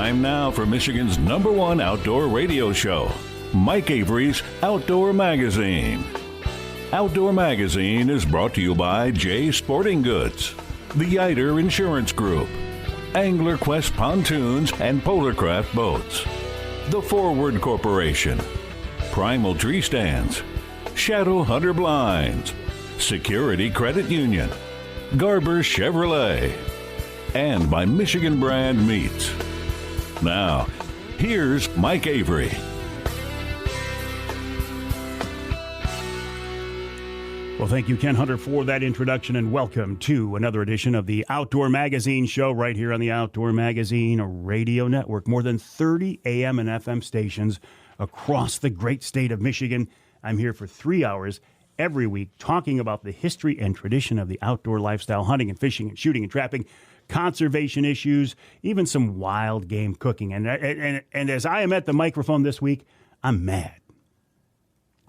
Time now for Michigan's #1 outdoor radio show, Mike Avery's Outdoor Magazine. Outdoor Magazine is brought to you by Jay Sporting Goods, the Yider Insurance Group, Angler Quest Pontoons and Polarcraft Boats, The Forward Corporation, Primal Tree Stands, Shadow Hunter Blinds, Security Credit Union, Garber Chevrolet, and by Michigan Brand Meats. Now, here's Mike Avery. Well, thank you, Ken Hunter, for that introduction, and welcome to another edition of the Outdoor Magazine show right here on the Outdoor Magazine Radio Network. More than 30 AM and FM stations across the great state of Michigan. I'm here for 3 hours every week talking about the history and tradition of the outdoor lifestyle, hunting and fishing and shooting and trapping, conservation issues, even some wild game cooking. And as I am at the microphone this week, I'm mad.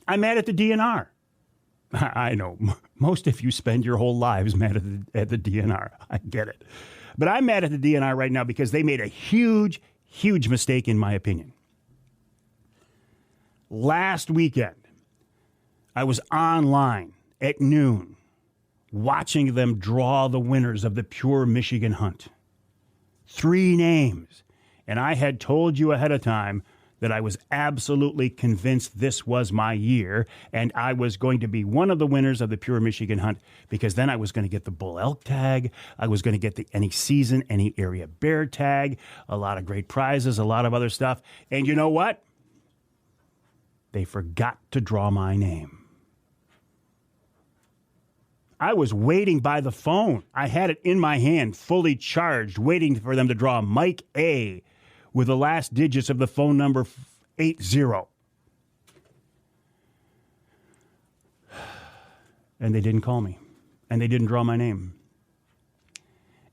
I'm mad at the DNR. I know most of you spend your whole lives mad at the DNR. I get it. But I'm mad at the DNR right now because they made a huge, huge mistake, in my opinion. Last weekend, I was online at noon watching them draw the winners of the Pure Michigan Hunt. 3 names. And I had told you ahead of time that I was absolutely convinced this was my year, and I was going to be one of the winners of the Pure Michigan Hunt, because then I was going to get the bull elk tag, I was going to get the any season, any area bear tag, a lot of great prizes, a lot of other stuff. And you know what? They forgot to draw my name. I was waiting by the phone. I had it in my hand, fully charged, waiting for them to draw Mike A., with the last digits of the phone number 80. And they didn't call me. And they didn't draw my name.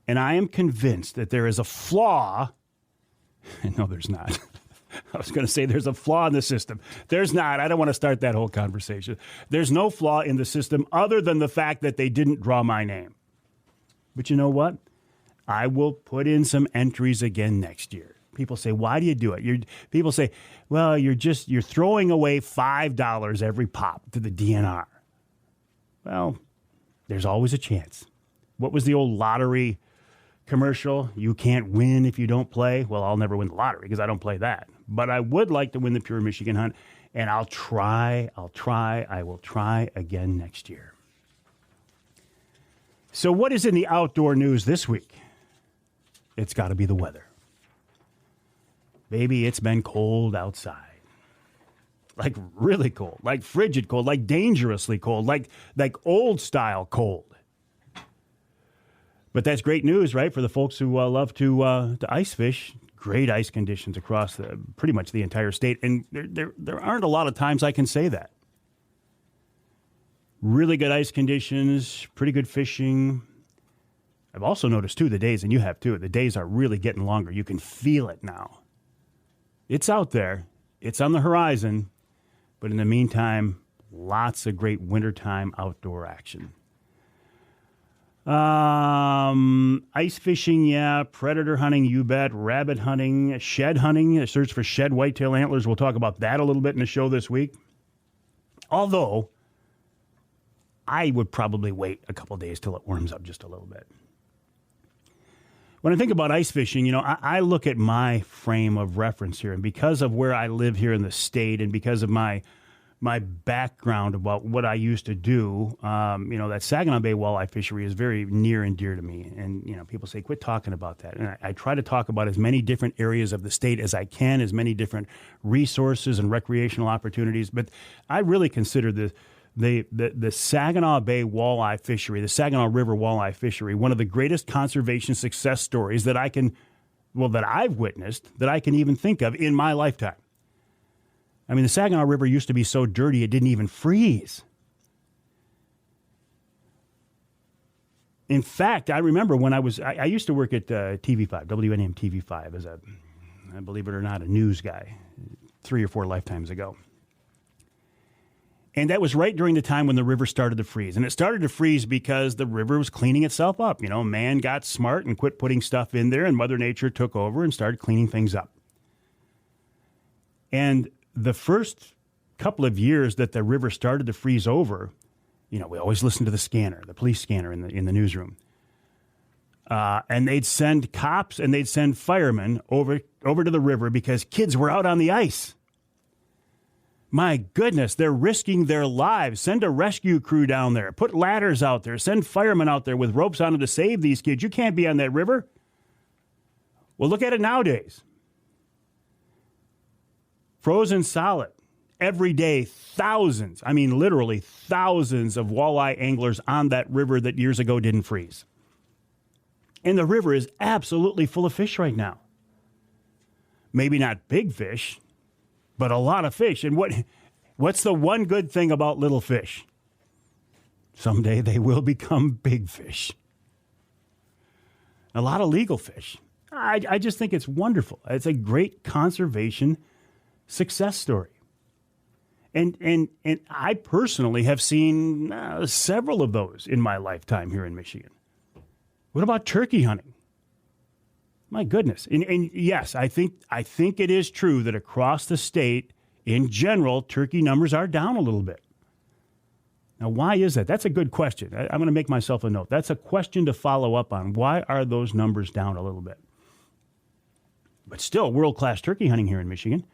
And I am convinced that there is a flaw. No, there's not. I was going to say there's a flaw in the system. There's not. I don't want to start that whole conversation. There's no flaw in the system other than the fact that they didn't draw my name. But you know what? I will put in some entries again next year. People say, why do you do it? People say, well, you're throwing away $5 every pop to the DNR. Well, there's always a chance. What was the old lottery commercial? You can't win if you don't play. Well, I'll never win the lottery because I don't play that. But I would like to win the Pure Michigan Hunt, and I will try again next year. So what is in the outdoor news this week? It's got to be the weather. Baby, it's been cold outside. Like really cold, like frigid cold, like dangerously cold, like old style cold. But that's great news, right, for the folks who love to ice fish. Great ice conditions across pretty much the entire state. And there aren't a lot of times I can say that. Really good ice conditions, pretty good fishing. I've also noticed, too, the days, and you have, too, the days are really getting longer. You can feel it now. It's out there. It's on the horizon. But in the meantime, lots of great wintertime outdoor action. Ice fishing, yeah. Predator hunting, you bet. Rabbit hunting. Shed hunting. A search for shed whitetail antlers. We'll talk about that a little bit in the show this week. Although, I would probably wait a couple days till it warms up just a little bit. When I think about ice fishing, you know, I look at my frame of reference here, and because of where I live here in the state, and because of my background about what I used to do, that Saginaw Bay walleye fishery is very near and dear to me. And, you know, people say, quit talking about that. And I try to talk about as many different areas of the state as I can, as many different resources and recreational opportunities. But I really consider the Saginaw Bay walleye fishery, the Saginaw River walleye fishery, one of the greatest conservation success stories that I've witnessed, that I can even think of in my lifetime. I mean, the Saginaw River used to be so dirty it didn't even freeze. In fact, I remember when I used to work at TV5, WNM TV5, as believe it or not, a news guy 3 or 4 lifetimes ago. And that was right during the time when the river started to freeze. And it started to freeze because the river was cleaning itself up. You know, man got smart and quit putting stuff in there, and Mother Nature took over and started cleaning things up. And the first couple of years that the river started to freeze over, you know, we always listened to the scanner, the police scanner in the newsroom. And they'd send cops and they'd send firemen over to the river because kids were out on the ice. My goodness, they're risking their lives. Send a rescue crew down there. Put ladders out there. Send firemen out there with ropes on them to save these kids. You can't be on that river. Well, look at it nowadays. Frozen solid. Every day, thousands, I mean literally thousands of walleye anglers on that river that years ago didn't freeze. And the river is absolutely full of fish right now. Maybe not big fish, but a lot of fish. And what's the one good thing about little fish? Someday they will become big fish. A lot of legal fish. I just think it's wonderful. It's a great conservation success story. And I personally have seen several of those in my lifetime here in Michigan. What about turkey hunting? My goodness. And yes, I think it is true that across the state, in general, turkey numbers are down a little bit. Now, why is that? That's a good question. I'm going to make myself a note. That's a question to follow up on. Why are those numbers down a little bit? But still, world-class turkey hunting here in Michigan.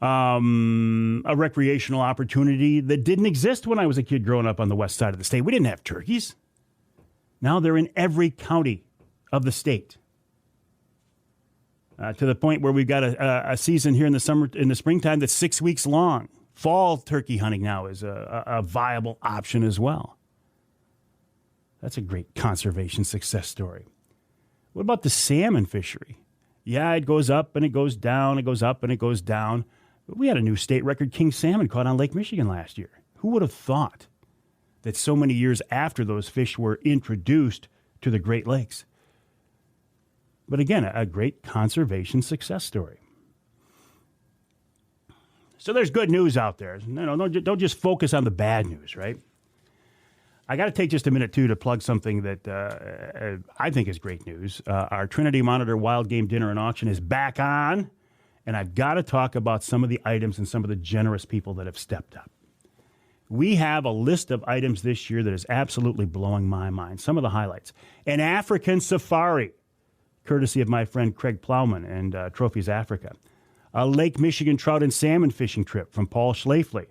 A recreational opportunity that didn't exist when I was a kid growing up on the west side of the state. We didn't have turkeys. Now they're in every county of the state. To the point where we've got a season here in the springtime that's 6 weeks long. Fall turkey hunting now is a viable option as well. That's a great conservation success story. What about the salmon fishery? Yeah, it goes up and it goes down, it goes up and it goes down. But we had a new state record king salmon caught on Lake Michigan last year. Who would have thought that so many years after those fish were introduced to the Great Lakes? But again, a great conservation success story. So there's good news out there. Don't just focus on the bad news, right? I got to take just a minute, too, to plug something that I think is great news. Our Trinity Monitor Wild Game Dinner and Auction is back on, and I've got to talk about some of the items and some of the generous people that have stepped up. We have a list of items this year that is absolutely blowing my mind. Some of the highlights. An African safari, courtesy of my friend Craig Plowman and Trophies Africa. A Lake Michigan trout and salmon fishing trip from Paul Schlafly.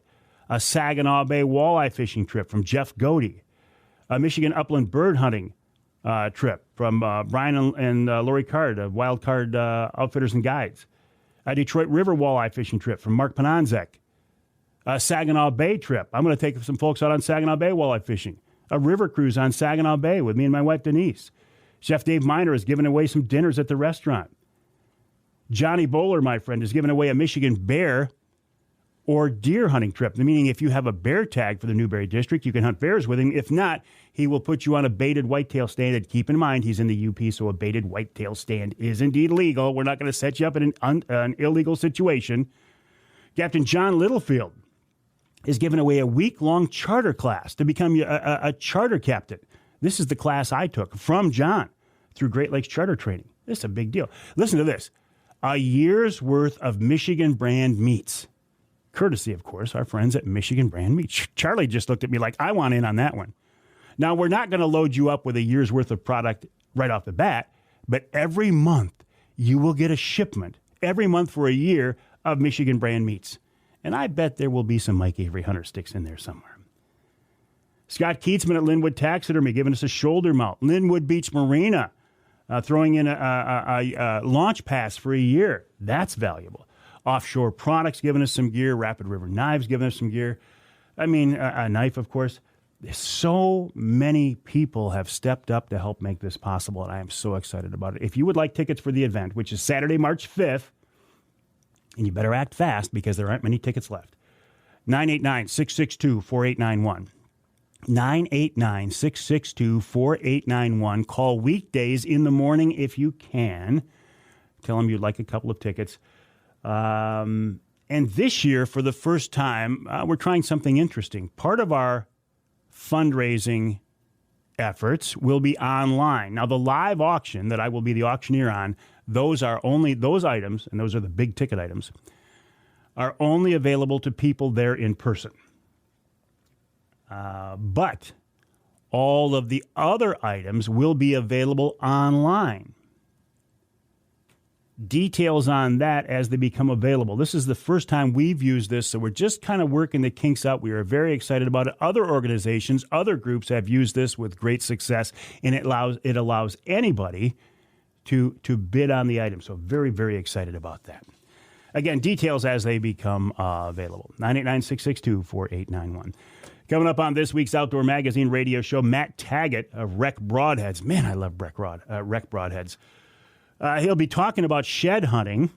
A Saginaw Bay walleye fishing trip from Jeff Godey. A Michigan upland bird hunting trip from Brian and Lori Card of Wild Card Outfitters and Guides. A Detroit River walleye fishing trip from Mark Pananzek. A Saginaw Bay trip. I'm going to take some folks out on Saginaw Bay walleye fishing. A river cruise on Saginaw Bay with me and my wife Denise. Chef Dave Minar is giving away some dinners at the restaurant. Johnny Bowler, my friend, is giving away a Michigan bear or deer hunting trip. Meaning if you have a bear tag for the Newberry District, you can hunt bears with him. If not, he will put you on a baited whitetail stand. And keep in mind, he's in the UP, so a baited whitetail stand is indeed legal. We're not going to set you up in an illegal situation. Captain John Littlefield is giving away a week-long charter class to become a charter captain. This is the class I took from John through Great Lakes Charter Training. This is a big deal. Listen to this. A year's worth of Michigan brand meats. Courtesy, of course, our friends at Michigan Brand Meats. Charlie just looked at me like, I want in on that one. Now, we're not going to load you up with a year's worth of product right off the bat, but every month you will get a shipment, every month for a year, of Michigan Brand Meats. And I bet there will be some Mike Avery Hunter sticks in there somewhere. Scott Keatsman at Linwood Taxidermy giving us a shoulder mount. Linwood Beach Marina throwing in a launch pass for a year. That's valuable. Offshore Products giving us some gear. Rapid River Knives giving us some gear. I mean, a knife, of course. So many people have stepped up to help make this possible, and I am so excited about it. If you would like tickets for the event, which is Saturday, March 5th, and you better act fast because there aren't many tickets left, 989-662-4891. 989-662-4891. Call weekdays in the morning if you can. Tell them you'd like a couple of tickets. And And this year, for the first time, we're trying something interesting. Part of our fundraising efforts will be online. Now, the live auction that I will be the auctioneer on, those items, and those are the big ticket items, are only available to people there in person. But all of the other items will be available online. Details on that as they become available. This is the first time we've used this, so we're just kind of working the kinks out. We are very excited about it. Other organizations, other groups have used this with great success, and it allows anybody to bid on the item. So very, very excited about that. Again, details as they become available. 989-662-4891. Coming up on this week's Outdoor Magazine radio show, Matt Taggett of Rec Broadheads. Man, I love Rec Broadheads. He'll be talking about shed hunting,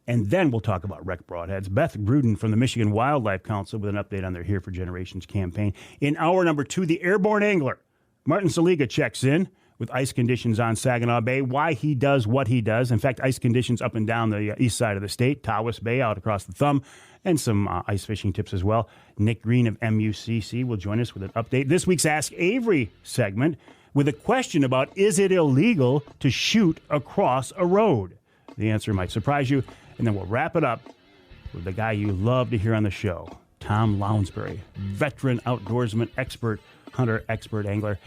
and then we'll talk about Rec Broadheads. Beth Gruden from the Michigan Wildlife Council with an update on their Here for Generations campaign. In hour number 2, the Airborne Angler, Martin Szeliga, checks in with ice conditions on Saginaw Bay, why he does what he does. In fact, ice conditions up and down the east side of the state, Tawas Bay out across the thumb, and some ice fishing tips as well. Nick Greene of MUCC will join us with an update. This week's Ask Avery segment with a question about, is it illegal to shoot across a road? The answer might surprise you. And then we'll wrap it up with the guy you love to hear on the show, Tom Lounsbury, veteran outdoorsman, expert hunter, expert angler.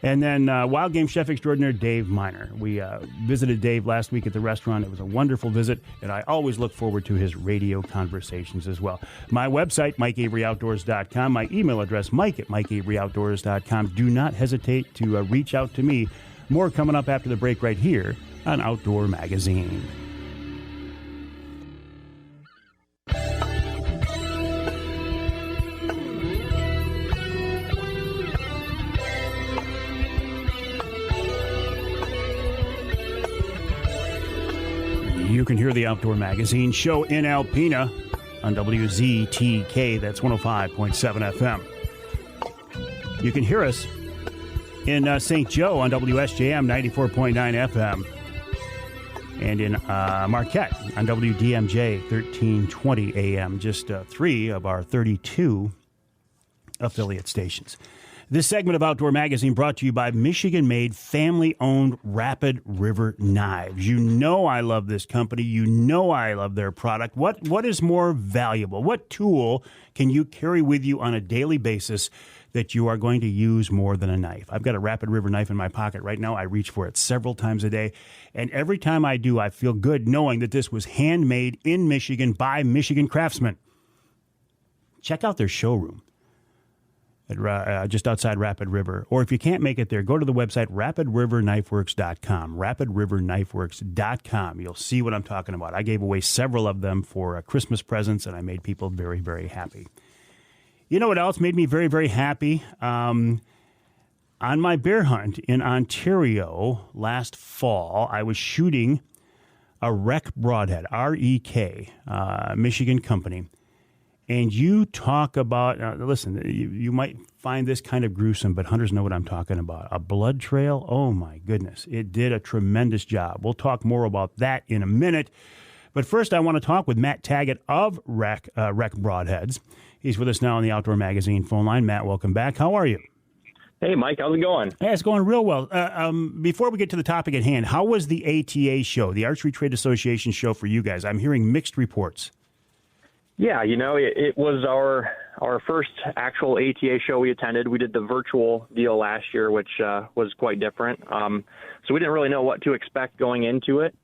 And then wild game chef extraordinaire Dave Minar. We visited Dave last week at the restaurant. It was a wonderful visit, and I always look forward to his radio conversations as well. My website, MikeAveryOutdoors.com. My email address, Mike@MikeAveryOutdoors.com. Do not hesitate to reach out to me. More coming up after the break right here on Outdoor Magazine. You can hear the Outdoor Magazine show in Alpena on WZTK, that's 105.7 FM. You can hear us in St. Joe on WSJM 94.9 FM, and in Marquette on WDMJ 1320 AM, just 3 of our 32 affiliate stations. This segment of Outdoor Magazine brought to you by Michigan-made, family-owned Rapid River Knives. You know I love this company. You know I love their product. What is more valuable? What tool can you carry with you on a daily basis that you are going to use more than a knife? I've got a Rapid River knife in my pocket right now. I reach for it several times a day. And every time I do, I feel good knowing that this was handmade in Michigan by Michigan craftsmen. Check out their showroom at just outside Rapid River. Or if you can't make it there, go to the website, rapidriverknifeworks.com, rapidriverknifeworks.com. You'll see what I'm talking about. I gave away several of them for Christmas presents, and I made people very, very happy. You know what else made me very, very happy? On my bear hunt in Ontario last fall, I was shooting a Rec Broadhead, R-E-K, Michigan company. And you talk about, listen, you might find this kind of gruesome, but hunters know what I'm talking about. A blood trail, oh my goodness. It did a tremendous job. We'll talk more about that in a minute. But first, I want to talk with Matt Taggett of Rec Broadheads. He's with us now on the Outdoor Magazine phone line. Matt, welcome back. How are you? Hey, Mike, how's it going? Hey, it's going real well. Before we get to the topic at hand, how was the ATA show, the Archery Trade Association show for you guys? I'm hearing mixed reports. Yeah, you know, it was our first actual ATA show we attended. We did the virtual deal last year, which was quite different. So we didn't really know what to expect going into it.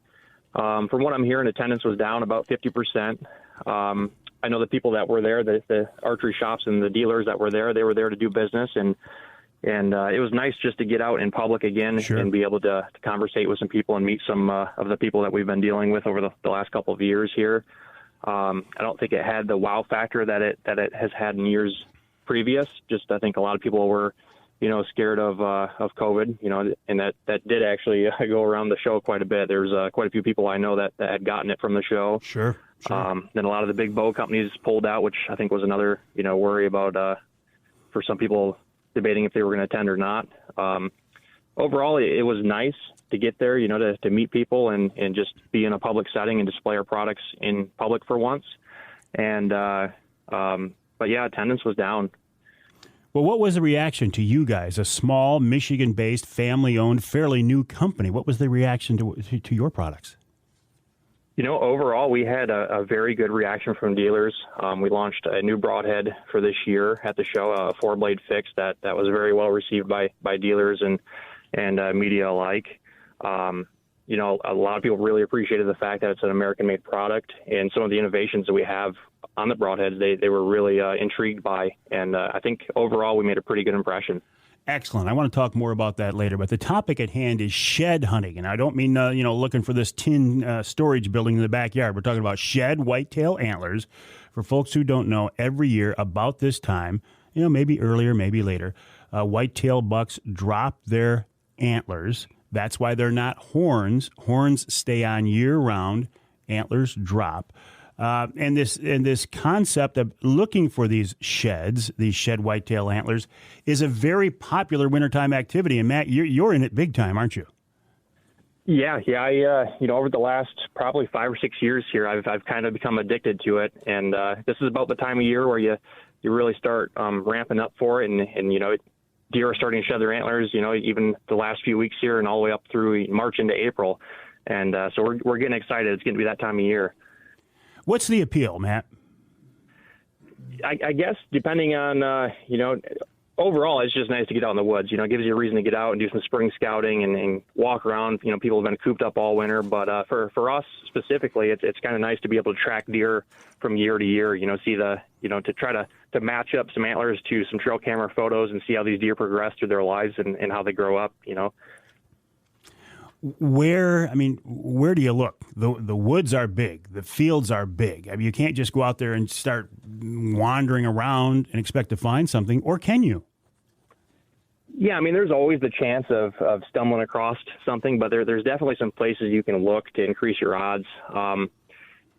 From what I'm hearing, attendance was down about 50%. I know the people that were there, the archery shops and the dealers that were there, they were there to do business. And it was nice just to get out in public again. Sure. And be able to conversate with some people and meet some of the people that we've been dealing with over the last couple of years here. I don't think it had the wow factor that it has had in years previous. Just I think a lot of people were, scared of COVID, and that did actually go around the show quite a bit. There's quite a few people I know that had gotten it from the show. Sure. Then a lot of the big bow companies pulled out, which I think was another, worry about for some people debating if they were going to attend or not. Overall, it was nice to get there, to meet people and just be in a public setting and display our products in public for once. And, but yeah, attendance was down. Well, what was the reaction to you guys, a small Michigan-based, family-owned, fairly new company? What was the reaction to your products? Overall, we had a very good reaction from dealers. We launched a new broadhead for this year at the show, a 4-blade fix that was very well received by dealers and media alike. A lot of people really appreciated the fact that it's an American-made product, and some of the innovations that we have on the broadheads, they were really intrigued by, and I think overall we made a pretty good impression. Excellent. I want to talk more about that later, but the topic at hand is shed hunting, and I don't mean looking for this tin storage building in the backyard. We're talking about shed whitetail antlers. For folks who don't know, every year about this time, maybe earlier, maybe later, whitetail bucks drop their antlers. That's why they're not horns. Horns stay on year-round. Antlers drop. And this concept of looking for these shed whitetail antlers, is a very popular wintertime activity. And Matt, you're in it big time, aren't you? Yeah. I over the last probably 5 or 6 years here, I've kind of become addicted to it. And this is about the time of year where you really start ramping up for it, and deer are starting to shed their antlers. Even the last few weeks here, and all the way up through March into April. And so we're getting excited. It's going to be that time of year. What's the appeal, Matt? I guess depending on, overall, it's just nice to get out in the woods. It gives you a reason to get out and do some spring scouting and walk around. People have been cooped up all winter, but for us specifically, it's kind of nice to be able to track deer from year to year, see to try to match up some antlers to some trail camera photos and see how these deer progress through their lives and how they grow up, Where do you look? The woods are big. The fields are big. You can't just go out there and start wandering around and expect to find something, or can you? Yeah, there's always the chance of stumbling across something, but there's definitely some places you can look to increase your odds.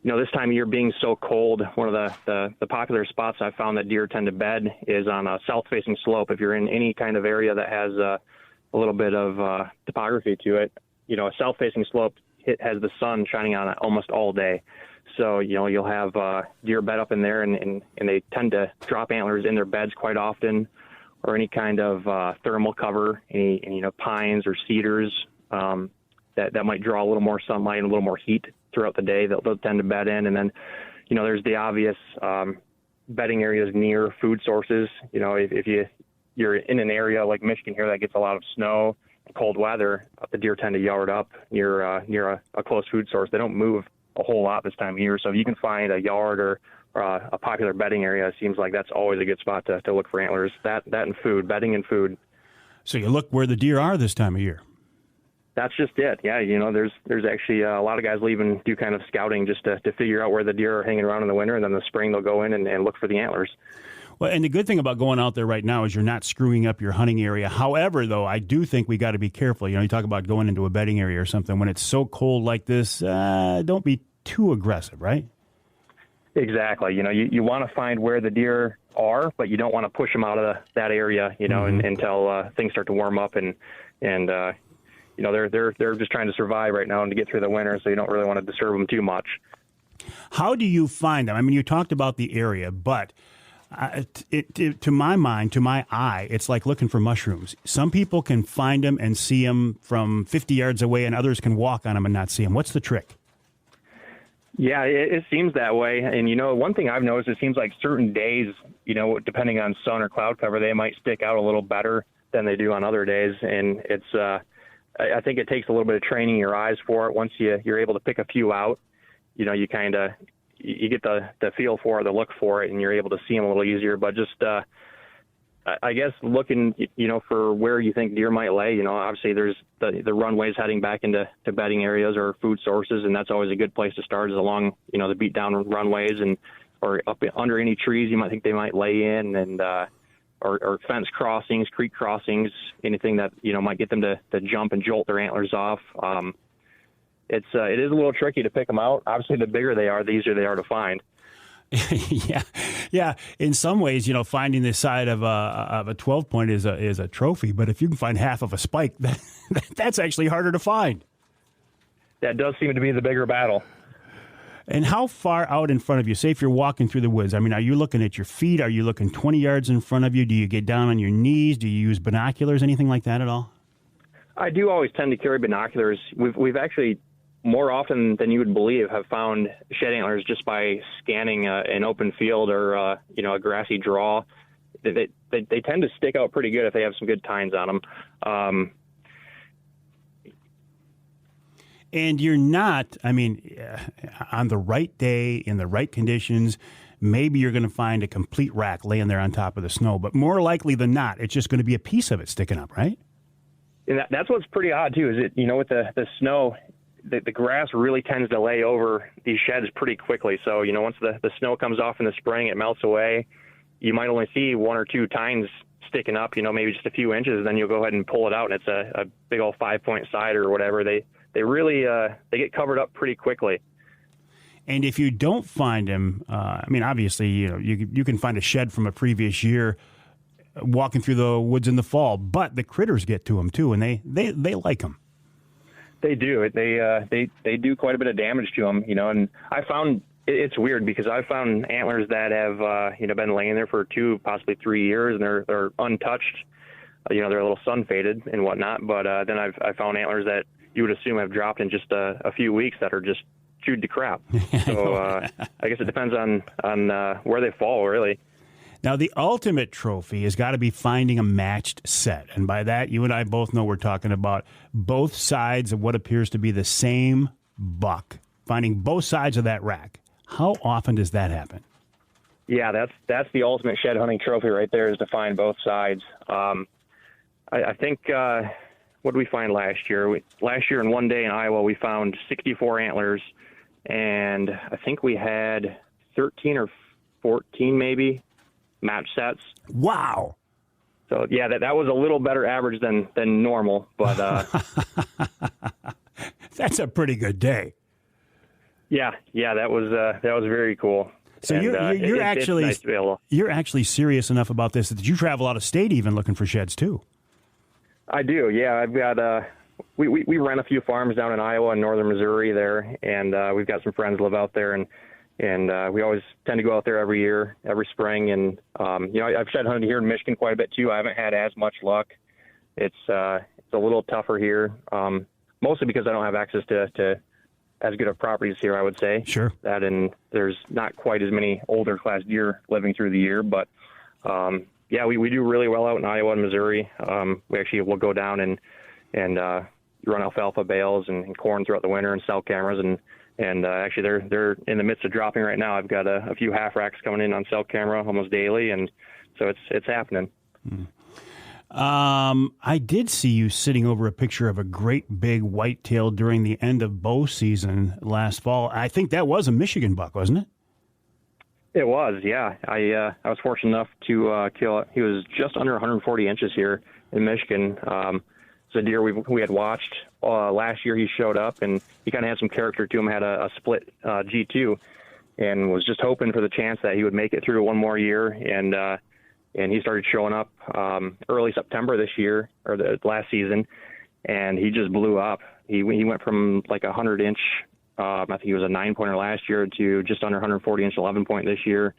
This time of year being so cold, one of the popular spots I've found that deer tend to bed is on a south-facing slope. If you're in any kind of area that has a little bit of topography to it, a south-facing slope has the sun shining on it almost all day. So, you'll have deer bed up in there, and they tend to drop antlers in their beds quite often, or any kind of thermal cover, any pines or cedars that might draw a little more sunlight and a little more heat throughout the day. They'll tend to bed in. And then, there's the obvious bedding areas near food sources. If you're in an area like Michigan here that gets a lot of snow, cold weather, the deer tend to yard up near a close food source. They don't move a whole lot this time of year. So if you can find a yard or a popular bedding area, it seems like that's always a good spot to look for antlers. That and food, bedding and food. So you look where the deer are this time of year. That's just it. Yeah, there's actually a lot of guys leaving, do kind of scouting just to figure out where the deer are hanging around in the winter, and then in the spring they'll go in and look for the antlers. Well, and the good thing about going out there right now is you're not screwing up your hunting area. However, though, I do think we got to be careful. You talk about going into a bedding area or something. When it's so cold like this, don't be too aggressive, right? Exactly. You want to find where the deer are, but you don't want to push them out of that area, until things start to warm up and they're just trying to survive right now and to get through the winter, so you don't really want to disturb them too much. How do you find them? You talked about the area, but to my mind, to my eye, it's like looking for mushrooms. Some people can find them and see them from 50 yards away, and others can walk on them and not see them. What's the trick? Yeah, it seems that way. And, one thing I've noticed, it seems like certain days, depending on sun or cloud cover, they might stick out a little better than they do on other days. And it's, I think it takes a little bit of training your eyes for it. Once you're able to pick a few out, you kind of, you get the feel for it, the look for it, and you're able to see them a little easier. But just, I guess looking, for where you think deer might lay, obviously there's the runways heading back into bedding areas or food sources, and that's always a good place to start is along, the beat down runways or up under any trees you might think they might lay in, and, or fence crossings, creek crossings, anything that, might get them to jump and jolt their antlers off. It is a little tricky to pick them out. Obviously, the bigger they are, the easier they are to find. Yeah. In some ways, finding the side of a 12 point is a trophy. But if you can find half of a spike, that's actually harder to find. That does seem to be the bigger battle. And how far out in front of you? Say if you're walking through the woods. I mean, are you looking at your feet? Are you looking 20 yards in front of you? Do you get down on your knees? Do you use binoculars? Anything like that at all? I do always tend to carry binoculars. We've actually, more often than you would believe, have found shed antlers just by scanning an open field or a grassy draw. They tend to stick out pretty good if they have some good tines on them. And you're not, on the right day, in the right conditions, maybe you're going to find a complete rack laying there on top of the snow. But more likely than not, it's just going to be a piece of it sticking up, right? And that's what's pretty odd, too, is with the snow, the grass really tends to lay over these sheds pretty quickly. So, once the snow comes off in the spring, it melts away. You might only see one or two tines sticking up, maybe just a few inches, and then you'll go ahead and pull it out, and it's a big old 5-point side or whatever. They really they get covered up pretty quickly. And if you don't find them, obviously, you can find a shed from a previous year walking through the woods in the fall, but the critters get to them too, and they like them. They do. They do quite a bit of damage to them, and I found it's weird because I found antlers that have been laying there for 2, possibly 3 years, and they're untouched. They're a little sun faded and whatnot, but then I found antlers that you would assume have dropped in just a few weeks that are just chewed to crap. So I guess it depends on where they fall, really. Now, the ultimate trophy has got to be finding a matched set. And by that, you and I both know we're talking about both sides of what appears to be the same buck, finding both sides of that rack. How often does that happen? Yeah, that's the ultimate shed hunting trophy right there, is to find both sides. I think... what did we find last year? Last year in one day in Iowa, we found 64 antlers, and I think we had 13 or 14 maybe match sets. Wow. So, yeah, that was a little better average than normal, but... That's a pretty good day. Yeah, that was very cool. So and, you're actually it's nice to be able to... You're actually serious enough about this that you travel out of state even looking for sheds too. I do, yeah. I've got we rent a few farms down in Iowa and northern Missouri there, and we've got some friends live out there, and we always tend to go out there every year, every spring. And I've shed hunted here in Michigan quite a bit too. I haven't had as much luck. It's a little tougher here, mostly because I don't have access to as good of properties here, I would say. Sure. And there's not quite as many older class deer living through the year, but. Yeah, we do really well out in Iowa and Missouri. We actually will go down and run alfalfa bales and corn throughout the winter and sell cameras. And actually, they're in the midst of dropping right now. I've got a few half racks coming in on cell camera almost daily, and so it's happening. I did see you sitting over a picture of a great big whitetail during the end of bow season last fall. I think that was a Michigan buck, wasn't it? It was, yeah. I was fortunate enough to kill it. He was just under 140 inches here in Michigan. It's a deer we had watched last year. He showed up, and he kind of had some character to him, had a split G2, and was just hoping for the chance that he would make it through one more year. And he started showing up early September this year, or the last season, and he just blew up. He went from like 100-inch, I think he was a 9-pointer last year, to just under 140-inch 11-point this year.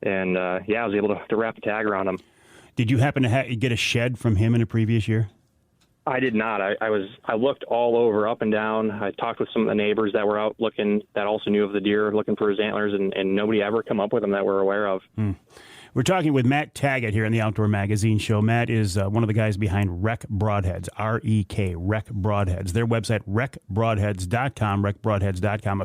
And, I was able to wrap the tag around him. Did you happen to get a shed from him in a previous year? I did not. I looked all over, up and down. I talked with some of the neighbors that were out looking, that also knew of the deer, looking for his antlers, and nobody ever come up with them that we're aware of. We're talking with Matt Taggett here in the Outdoor Magazine Show. Matt is one of the guys behind Rec Broadheads, R-E-K, Rec Broadheads. Their website, recbroadheads.com, recbroadheads.com,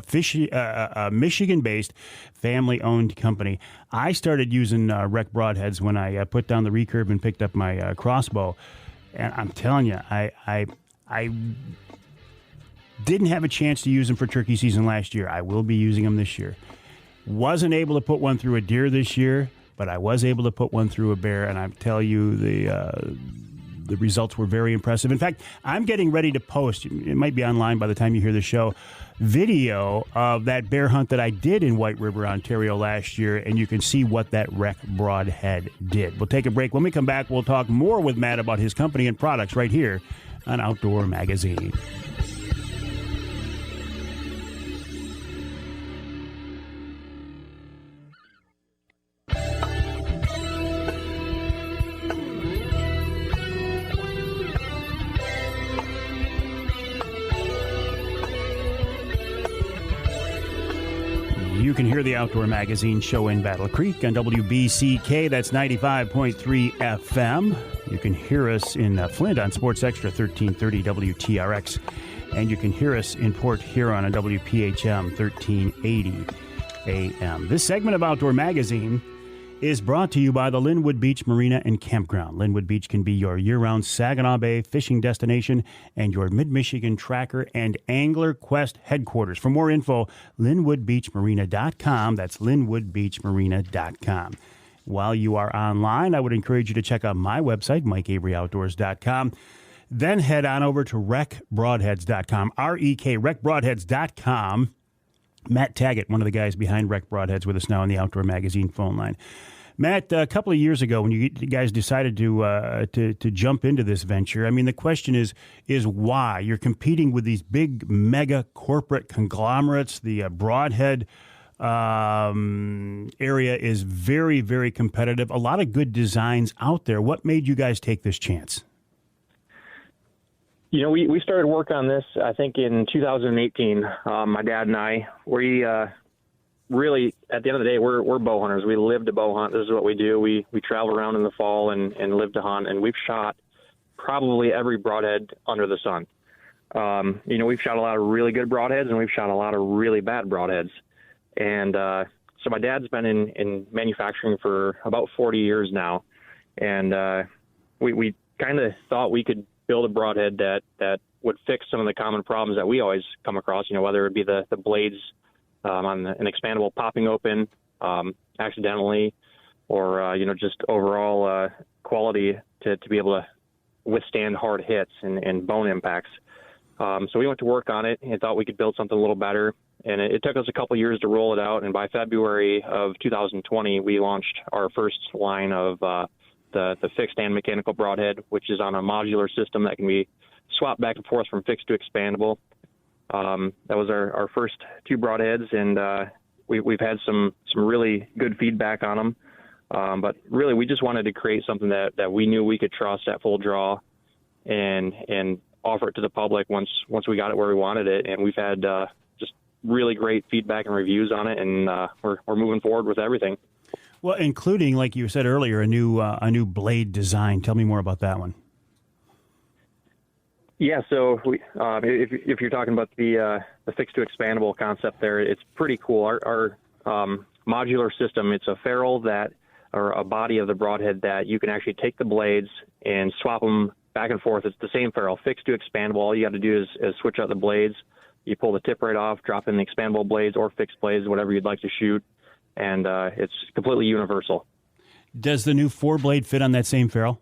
a Michigan-based, family-owned company. I started using Rec Broadheads when I put down the recurve and picked up my crossbow. And I'm telling you, I didn't have a chance to use them for turkey season last year. I will be using them this year. Wasn't able to put one through a deer this year, but I was able to put one through a bear, and I tell you, The results were very impressive. In fact, I'm getting ready to post, it might be online by the time you hear the show, video of that bear hunt that I did in White River, Ontario last year, and you can see what that wreck broadhead did. We'll take a break. When we come back, we'll talk more with Matt about his company and products right here on Outdoor Magazine. You can hear the Outdoor Magazine show in Battle Creek on WBCK. That's 95.3 FM. You can hear us in Flint on Sports Extra 1330 WTRX. And you can hear us in Port Huron on WPHM 1380 AM. This segment of Outdoor Magazine is brought to you by the Linwood Beach Marina and Campground. Linwood Beach can be your year-round Saginaw Bay fishing destination and your Mid-Michigan tracker and angler quest headquarters. For more info, linwoodbeachmarina.com. That's linwoodbeachmarina.com. While you are online, I would encourage you to check out my website, MikeAveryOutdoors.com. Then head on over to recbroadheads.com, R-E-K, recbroadheads.com. Matt Taggett, one of the guys behind Rec Broadheads, with us now on the Outdoor Magazine phone line. Matt, a couple of years ago, when you guys decided to jump into this venture, I mean, the question is why? You're competing with these big, mega corporate conglomerates. The broadhead area is very, very competitive. A lot of good designs out there. What made you guys take this chance? You know, we started work on this, I think, in 2018. My dad and I, we really, at the end of the day, we're bow hunters. We live to bow hunt. This is what we do. We travel around in the fall and live to hunt, and we've shot probably every broadhead under the sun. You know, we've shot a lot of really good broadheads, and we've shot a lot of really bad broadheads. And so my dad's been in manufacturing for about 40 years now, and we kind of thought we could build a broadhead that would fix some of the common problems that we always come across, you know, whether it be the blades on an expandable popping open accidentally, or, you know, just overall quality to be able to withstand hard hits and bone impacts. So we went to work on it and thought we could build something a little better. And it took us a couple years to roll it out. And by February of 2020, we launched our first line of the fixed and mechanical broadhead, which is on a modular system that can be swapped back and forth from fixed to expandable. That was our first two broadheads, and we've had some really good feedback on them. But really, we just wanted to create something that we knew we could trust at full draw and offer it to the public once we got it where we wanted it. And we've had just really great feedback and reviews on it, and we're moving forward with everything. Well, including, like you said earlier, a new blade design. Tell me more about that one. Yeah, so if you're talking about the fixed to expandable concept there, it's pretty cool. Our modular system, it's a ferrule or a body of the broadhead that you can actually take the blades and swap them back and forth. It's the same ferrule, fixed to expandable. All you got to do is switch out the blades. You pull the tip right off, drop in the expandable blades or fixed blades, whatever you'd like to shoot. And it's completely universal. Does the new 4-blade fit on that same ferrule?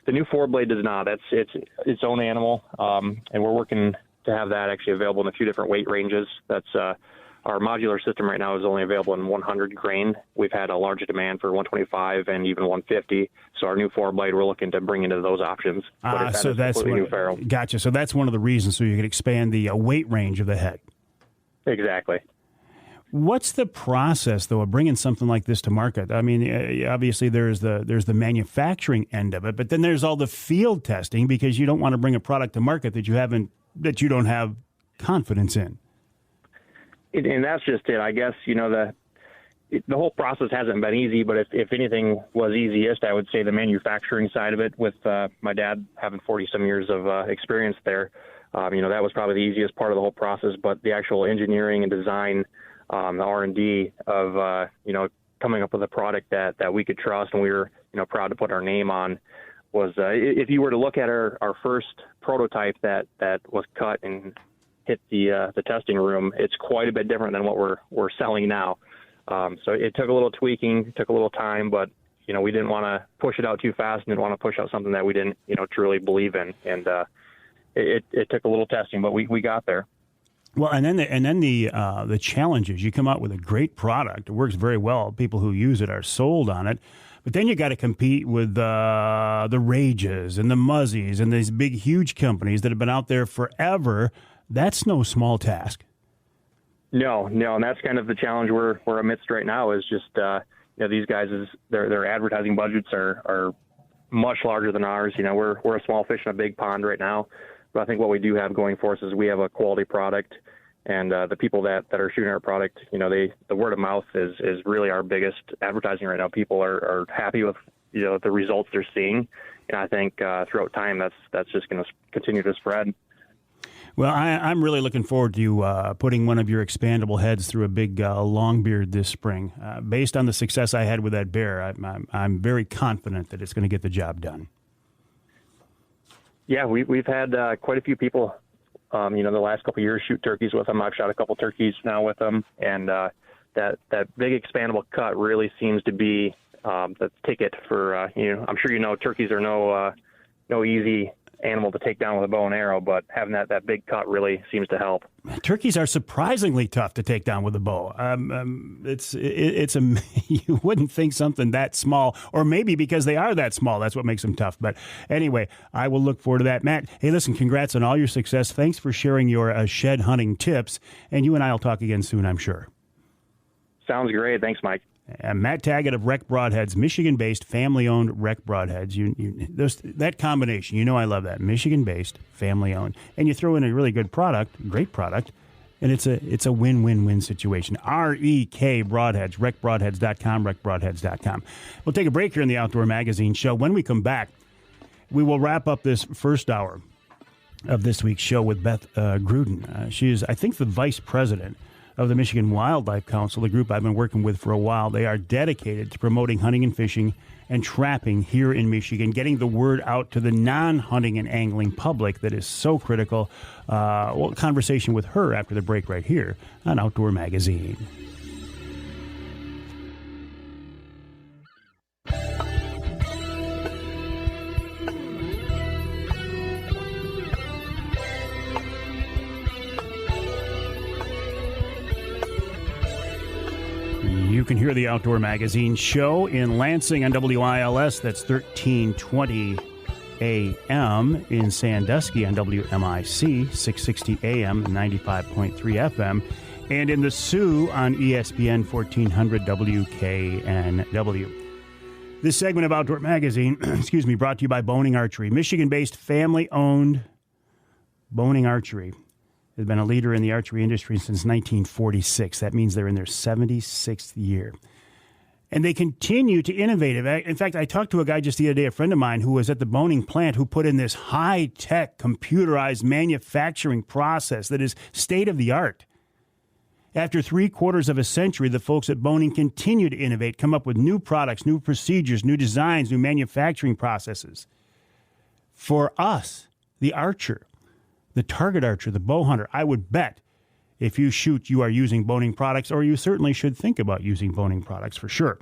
The new 4-blade does not. It's its own animal, and we're working to have that actually available in a few different weight ranges. That's our modular system right now is only available in 100 grain. We've had a large demand for 125 and even 150. So our new 4-blade, we're looking to bring into those options. So that's new ferrule. Gotcha. So that's one of the reasons, so you can expand the weight range of the head. Exactly. What's the process, though, of bringing something like this to market? I mean, obviously there's the manufacturing end of it, but then there's all the field testing, because you don't want to bring a product to market that you don't have confidence in. And that's just it. I guess, you know, the whole process hasn't been easy, but if anything was easiest, I would say the manufacturing side of it, with my dad having 40-some years of experience there. You know, that was probably the easiest part of the whole process, but the actual engineering and design, the R&D of, you know, coming up with a product that we could trust and we were, you know, proud to put our name on was, if you were to look at our first prototype that was cut and hit the testing room, it's quite a bit different than what we're selling now. So it took a little tweaking, took a little time, but we didn't want to push it out too fast and didn't want to push out something that we didn't, truly believe in. And it took a little testing, but we got there. Well, and then the challenges. You come out with a great product. It works very well. People who use it are sold on it. But then you got to compete with the Rages and the Muzzies and these big, huge companies that have been out there forever. That's no small task. No, and that's kind of the challenge we're amidst right now. Is just these guys their advertising budgets are much larger than ours. We're a small fish in a big pond right now. But I think what we do have going for us is we have a quality product, and the people that are shooting our product, the word of mouth is really our biggest advertising right now. People are happy with the results they're seeing, and I think throughout time that's just going to continue to spread. Well, I'm really looking forward to putting one of your expandable heads through a big longbeard this spring. Based on the success I had with that bear, I'm very confident that it's going to get the job done. Yeah, we've had quite a few people, the last couple of years shoot turkeys with them. I've shot a couple turkeys now with them, and that big expandable cut really seems to be the ticket for, I'm sure turkeys are no easy animal to take down with a bow and arrow, but having that big cut really seems to help. Turkeys are surprisingly tough to take down with a bow. It's you wouldn't think something that small, or maybe because they are that small, that's what makes them tough. But anyway, I will look forward to that. Matt, hey, listen, congrats on all your success. Thanks for sharing your shed hunting tips, and you and I will talk again soon, I'm sure. Sounds great. Thanks, Mike. Matt Taggett of Rec Broadheads, Michigan-based, family-owned Rec Broadheads. That combination, I love that. Michigan-based, family-owned. And you throw in a really good product, great product, and it's a win-win-win situation. REK Broadheads, recbroadheads.com, recbroadheads.com. We'll take a break here in the Outdoor Magazine show. When we come back, we will wrap up this first hour of this week's show with Beth Gruden. She is, I think, the vice president of the Michigan Wildlife Council, the group I've been working with for a while. They are dedicated to promoting hunting and fishing and trapping here in Michigan, getting the word out to the non-hunting and angling public that is so critical. Conversation with her after the break right here on Outdoor Magazine. You can hear the Outdoor Magazine show in Lansing on WILS. That's 1320 AM. In Sandusky on WMIC, 660 AM, 95.3 FM. And in the Sioux on ESPN 1400 WKNW. This segment of Outdoor Magazine, brought to you by Boning Archery. Michigan-based, family-owned Boning Archery has been a leader in the archery industry since 1946. That means they're in their 76th year. And they continue to innovate. In fact, I talked to a guy just the other day, a friend of mine, who was at the boning plant, who put in this high-tech, computerized manufacturing process that is state-of-the-art. After 3/4 of a century, the folks at Boning continue to innovate, come up with new products, new procedures, new designs, new manufacturing processes. For us, the archer, the target archer, the bow hunter, I would bet if you shoot, you are using Boning products, or you certainly should think about using Boning products for sure.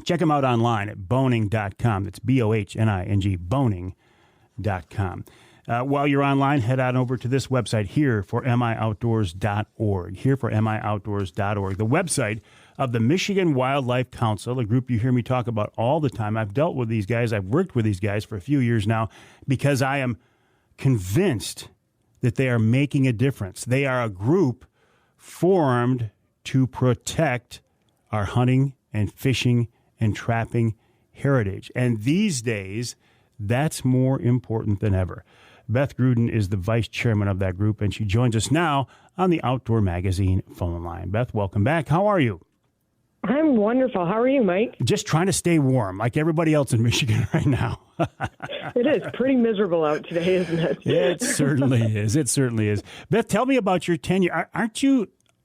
Check them out online at boning.com. That's BOHNING, boning.com. While you're online, head on over to this website, hereformioutdoors.org. Hereformioutdoors.org, the website of the Michigan Wildlife Council, a group you hear me talk about all the time. I've dealt with these guys. I've worked with these guys for a few years now because I am convinced that they are making a difference. They are a group formed to protect our hunting and fishing and trapping heritage. And these days, that's more important than ever. Beth Gruden is the vice chairman of that group, and she joins us now on the Outdoor Magazine phone line. Beth, welcome back. How are you? I'm wonderful. How are you, Mike? Just trying to stay warm, like everybody else in Michigan right now. It is pretty miserable out today, isn't it? It certainly is. It certainly is. Beth, tell me about your tenure.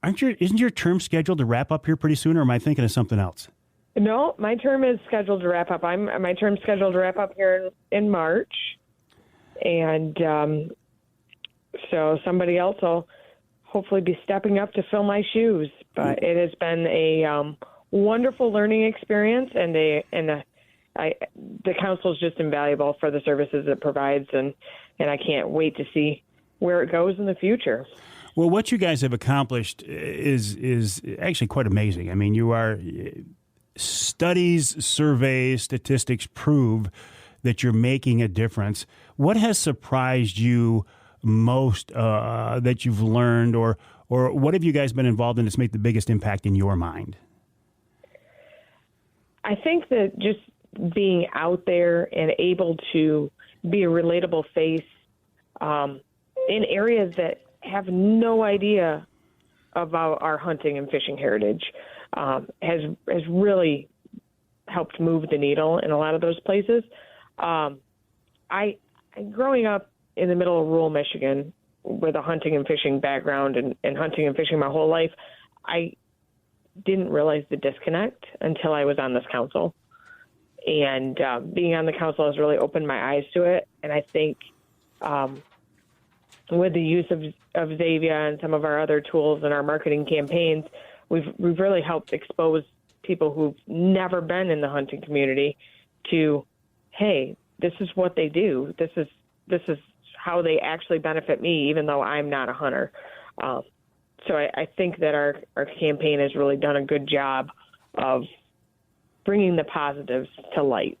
Isn't your term scheduled to wrap up here pretty soon, or am I thinking of something else? No, my term is scheduled to wrap up. My term's scheduled to wrap up here in March, and so somebody else will hopefully be stepping up to fill my shoes. But it has been a wonderful learning experience, and the council is just invaluable for the services it provides, and I can't wait to see where it goes in the future. Well, what you guys have accomplished is actually quite amazing. I mean, you are studies, surveys, statistics prove that you're making a difference. What has surprised you most that you've learned, or what have you guys been involved in that's made the biggest impact in your mind? I think that just being out there and able to be a relatable face in areas that have no idea about our hunting and fishing heritage has really helped move the needle in a lot of those places. Growing up in the middle of rural Michigan with a hunting and fishing background and hunting and fishing my whole life, I didn't realize the disconnect until I was on this council. And being on the council has really opened my eyes to it. And I think with the use of Zeliga and some of our other tools in our marketing campaigns, we've really helped expose people who've never been in the hunting community to, hey, this is what they do. This is how they actually benefit me, even though I'm not a hunter. So I think that our campaign has really done a good job of bringing the positives to light.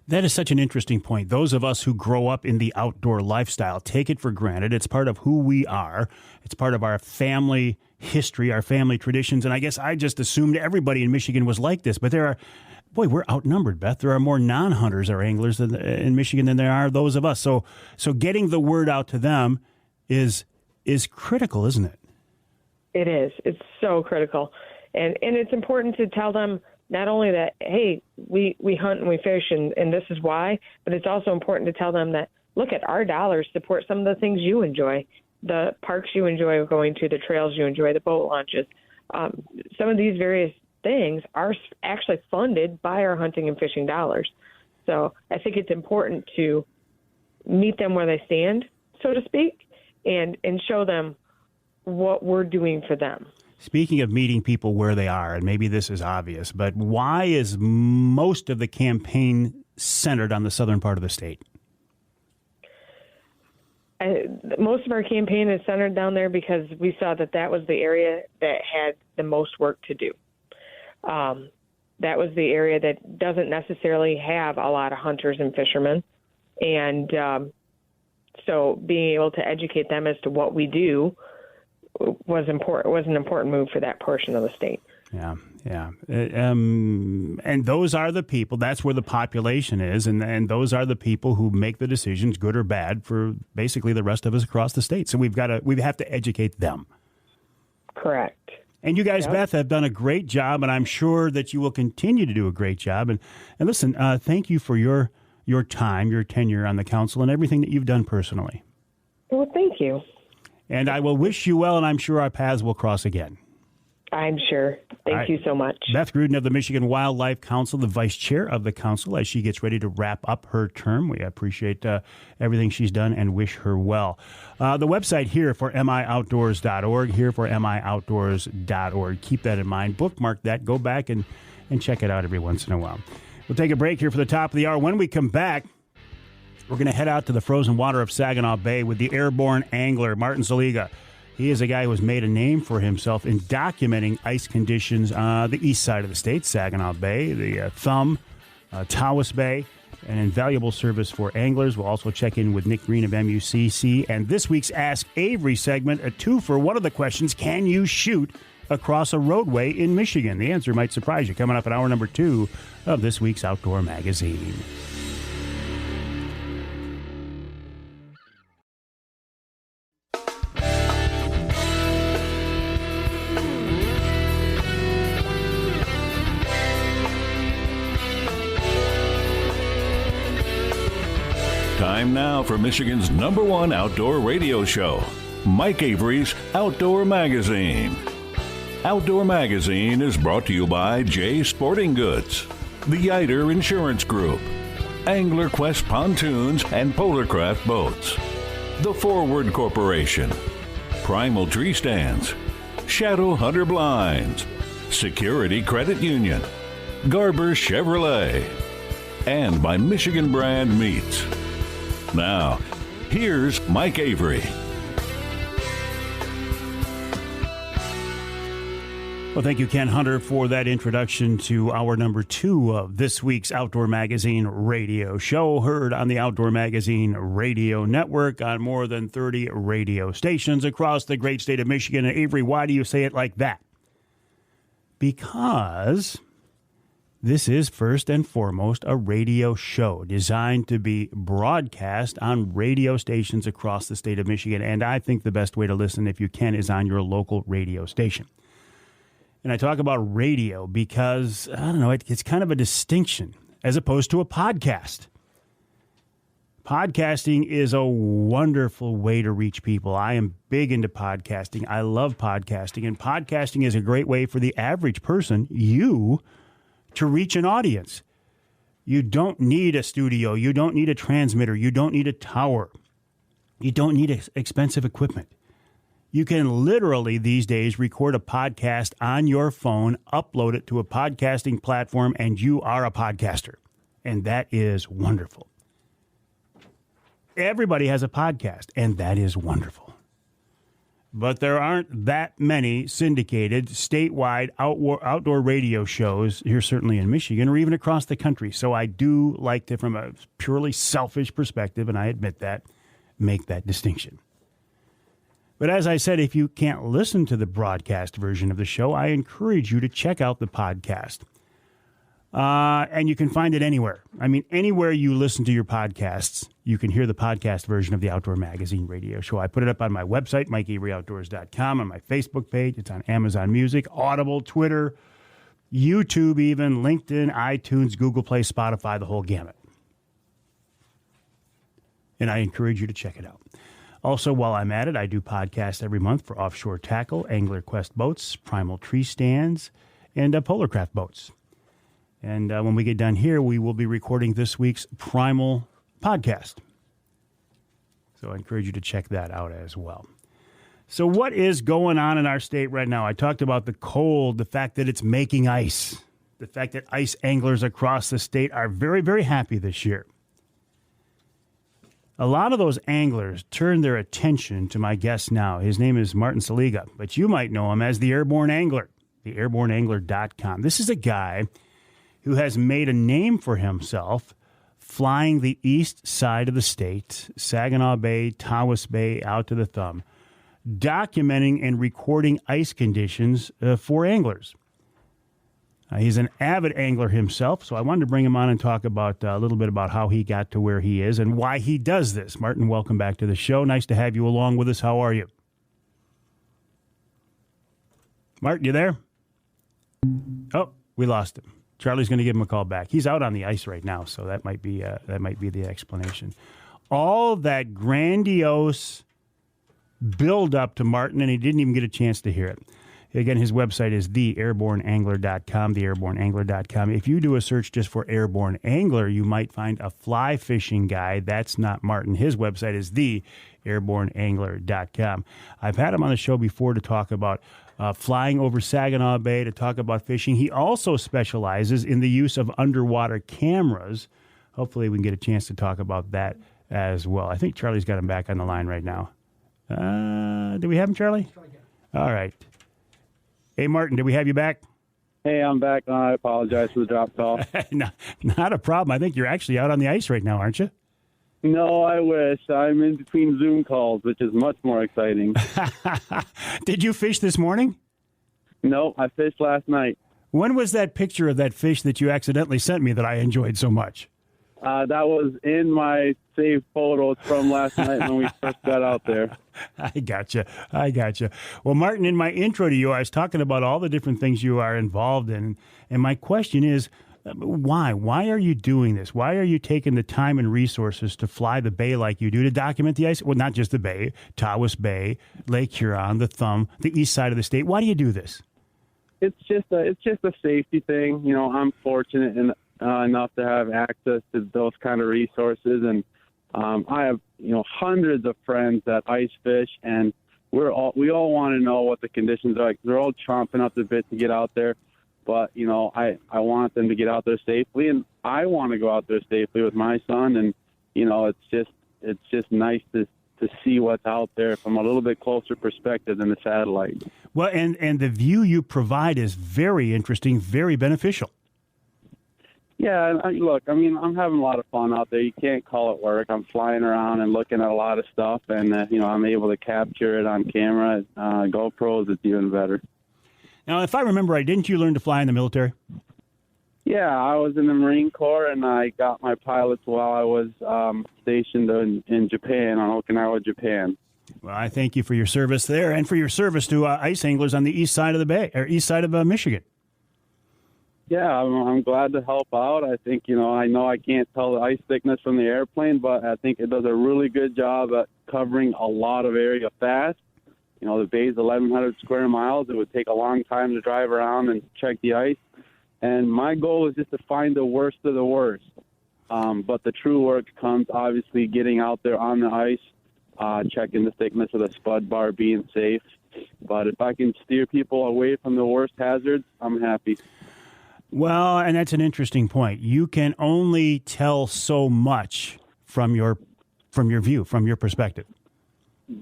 That is such an interesting point. Those of us who grow up in the outdoor lifestyle take it for granted. It's part of who we are. It's part of our family history, our family traditions. And I guess I just assumed everybody in Michigan was like this. But we're outnumbered, Beth. There are more non-hunters or anglers in Michigan than there are those of us. So getting the word out to them is critical, isn't it? It is. It's so critical. And it's important to tell them not only that, hey, we hunt and we fish and this is why, but it's also important to tell them that, look, at our dollars support some of the things you enjoy, the parks you enjoy going to, the trails you enjoy, the boat launches. Some of these various things are actually funded by our hunting and fishing dollars. So I think it's important to meet them where they stand, so to speak, and show them what we're doing for them. Speaking of meeting people where they are, and maybe this is obvious, but why is most of the campaign centered on the southern part of the state? Most of our campaign is centered down there because we saw that was the area that had the most work to do. That was the area that doesn't necessarily have a lot of hunters and fishermen. And so being able to educate them as to what we do was an important move for that portion of the state. Yeah. And those are the people, that's where the population is, and those are the people who make the decisions, good or bad, for basically the rest of us across the state. So we have to educate them. Correct. And you guys, yep. Beth, have done a great job, and I'm sure that you will continue to do a great job. And listen, thank you for your time, your tenure on the council, and everything that you've done personally. Well, thank you. And I will wish you well, and I'm sure our paths will cross again. I'm sure. Thank you so much. Beth Gruden of the Michigan Wildlife Council, the vice chair of the council, as she gets ready to wrap up her term. We appreciate everything she's done and wish her well. The website here for mioutdoors.org, here for mioutdoors.org. Keep that in mind. Bookmark that. Go back and check it out every once in a while. We'll take a break here for the top of the hour. When we come back, we're going to head out to the frozen water of Saginaw Bay with the Airborne Angler, Martin Szeliga. He is a guy who has made a name for himself in documenting ice conditions on the east side of the state, Saginaw Bay, the Thumb, Tawas Bay, an invaluable service for anglers. We'll also check in with Nick Greene of MUCC. And this week's Ask Avery segment, a two-for one of the questions, can you shoot across a roadway in Michigan? The answer might surprise you. Coming up in hour number 2 of this week's Outdoor Magazine. Time now for Michigan's #1 outdoor radio show, Mike Avery's Outdoor Magazine. Outdoor Magazine is brought to you by Jay Sporting Goods, the Yiter Insurance Group, Angler Quest Pontoons and Polarcraft Boats, The Forward Corporation, Primal Tree Stands, Shadow Hunter Blinds, Security Credit Union, Garber Chevrolet, and by Michigan Brand Meats. Now, here's Mike Avery. Well, thank you, Ken Hunter, for that introduction to our number 2 of this week's Outdoor Magazine radio show, heard on the Outdoor Magazine radio network on more than 30 radio stations across the great state of Michigan. And Avery, why do you say it like that? Because this is first and foremost a radio show designed to be broadcast on radio stations across the state of Michigan. And I think the best way to listen, if you can, is on your local radio station. And I talk about radio because, I don't know, it's kind of a distinction as opposed to a podcast. Podcasting is a wonderful way to reach people. I am big into podcasting. I love podcasting. And podcasting is a great way for the average person, you, to reach an audience. You don't need a studio. You don't need a transmitter. You don't need a tower. You don't need expensive equipment. You can literally these days record a podcast on your phone, upload it to a podcasting platform, and you are a podcaster. And that is wonderful. Everybody has a podcast, and that is wonderful. But there aren't that many syndicated, statewide outdoor radio shows here, certainly in Michigan, or even across the country. So I do like to, from a purely selfish perspective, and I admit that, make that distinction. But as I said, if you can't listen to the broadcast version of the show, I encourage you to check out the podcast. And you can find it anywhere. I mean, anywhere you listen to your podcasts, you can hear the podcast version of the Outdoor Magazine radio show. I put it up on my website, MikeAveryOutdoors.com, on my Facebook page. It's on Amazon Music, Audible, Twitter, YouTube even, LinkedIn, iTunes, Google Play, Spotify, the whole gamut. And I encourage you to check it out. Also, while I'm at it, I do podcasts every month for Offshore Tackle, Angler Quest Boats, Primal Tree Stands, and Polarcraft Boats. And when we get done here, we will be recording this week's Primal podcast. So I encourage you to check that out as well. So what is going on in our state right now? I talked about the cold, the fact that it's making ice, the fact that ice anglers across the state are very, very happy this year. A lot of those anglers turn their attention to my guest now. His name is Martin Szeliga, but you might know him as the Airborne Angler, the airborneangler.com. This is a guy who has made a name for himself flying the east side of the state, Saginaw Bay, Tawas Bay, out to the thumb, documenting and recording ice conditions for anglers. He's an avid angler himself, so I wanted to bring him on and talk about a little bit about how he got to where he is and why he does this. Martin, welcome back to the show. Nice to have you along with us. How are you? Martin, you there? Oh, we lost him. Charlie's going to give him a call back. He's out on the ice right now, so that might be the explanation. All that grandiose build up to Martin, and he didn't even get a chance to hear it. Again, his website is theairborneangler.com, theairborneangler.com. If you do a search just for Airborne Angler, you might find a fly fishing guide. That's not Martin. His website is theairborneangler.com. I've had him on the show before to talk about flying over Saginaw Bay, to talk about fishing. He also specializes in the use of underwater cameras. Hopefully we can get a chance to talk about that as well. I think Charlie's got him back on the line right now. Do we have him, Charlie? All right. Hey, Martin, did we have you back? Hey, I'm back. I apologize for the drop call. Not a problem. I think you're actually out on the ice right now, aren't you? No, I wish. I'm in between Zoom calls, which is much more exciting. Did you fish this morning? No, I fished last night. When was that picture of that fish that you accidentally sent me that I enjoyed so much? That was in my saved photos from last night when we first got out there. I gotcha. Well, Martin, in my intro to you, I was talking about all the different things you are involved in. And my question is, why? Why are you doing this? Why are you taking the time and resources to fly the bay like you do to document the ice? Well, not just the bay, Tawas Bay, Lake Huron, the Thumb, the east side of the state. Why do you do this? It's just a safety thing. You know, I'm fortunate enough to have access to those kind of resources, and I have hundreds of friends that ice fish, and we all want to know what the conditions are. They're all chomping up the bit to get out there, but I want them to get out there safely, and I want to go out there safely with my son. And it's just nice to see what's out there from a little bit closer perspective than the satellite. Well, and the view you provide is very interesting, very beneficial. Yeah, look, I'm having a lot of fun out there. You can't call it work. I'm flying around and looking at a lot of stuff, and I'm able to capture it on camera. GoPros, it's even better. Now, if I remember right, didn't you learn to fly in the military? Yeah, I was in the Marine Corps, and I got my pilots while I was stationed in Japan, on Okinawa, Japan. Well, I thank you for your service there and for your service to ice anglers on the east side of the bay, or east side of Michigan. Yeah, I'm glad to help out. I think, I know I can't tell the ice thickness from the airplane, but I think it does a really good job at covering a lot of area fast. The bay's 1,100 square miles. It would take a long time to drive around and check the ice. And my goal is just to find the worst of the worst. But the true work comes, obviously, getting out there on the ice, checking the thickness of the spud bar, being safe. But if I can steer people away from the worst hazards, I'm happy. Well, and that's an interesting point. You can only tell so much from your view, from your perspective.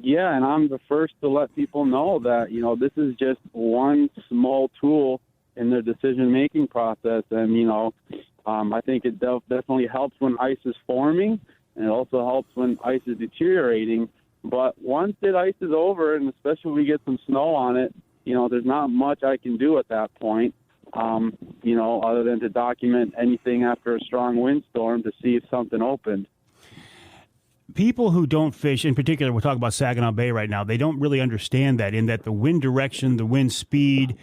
Yeah, and I'm the first to let people know that, this is just one small tool in their decision-making process. And, I think it definitely helps when ice is forming, and it also helps when ice is deteriorating. But once the ice is over, and especially when we get some snow on it, there's not much I can do at that point. Other than to document anything after a strong windstorm to see if something opened. People who don't fish, in particular, we're talking about Saginaw Bay right now, they don't really understand that, in that the wind direction, the wind speed,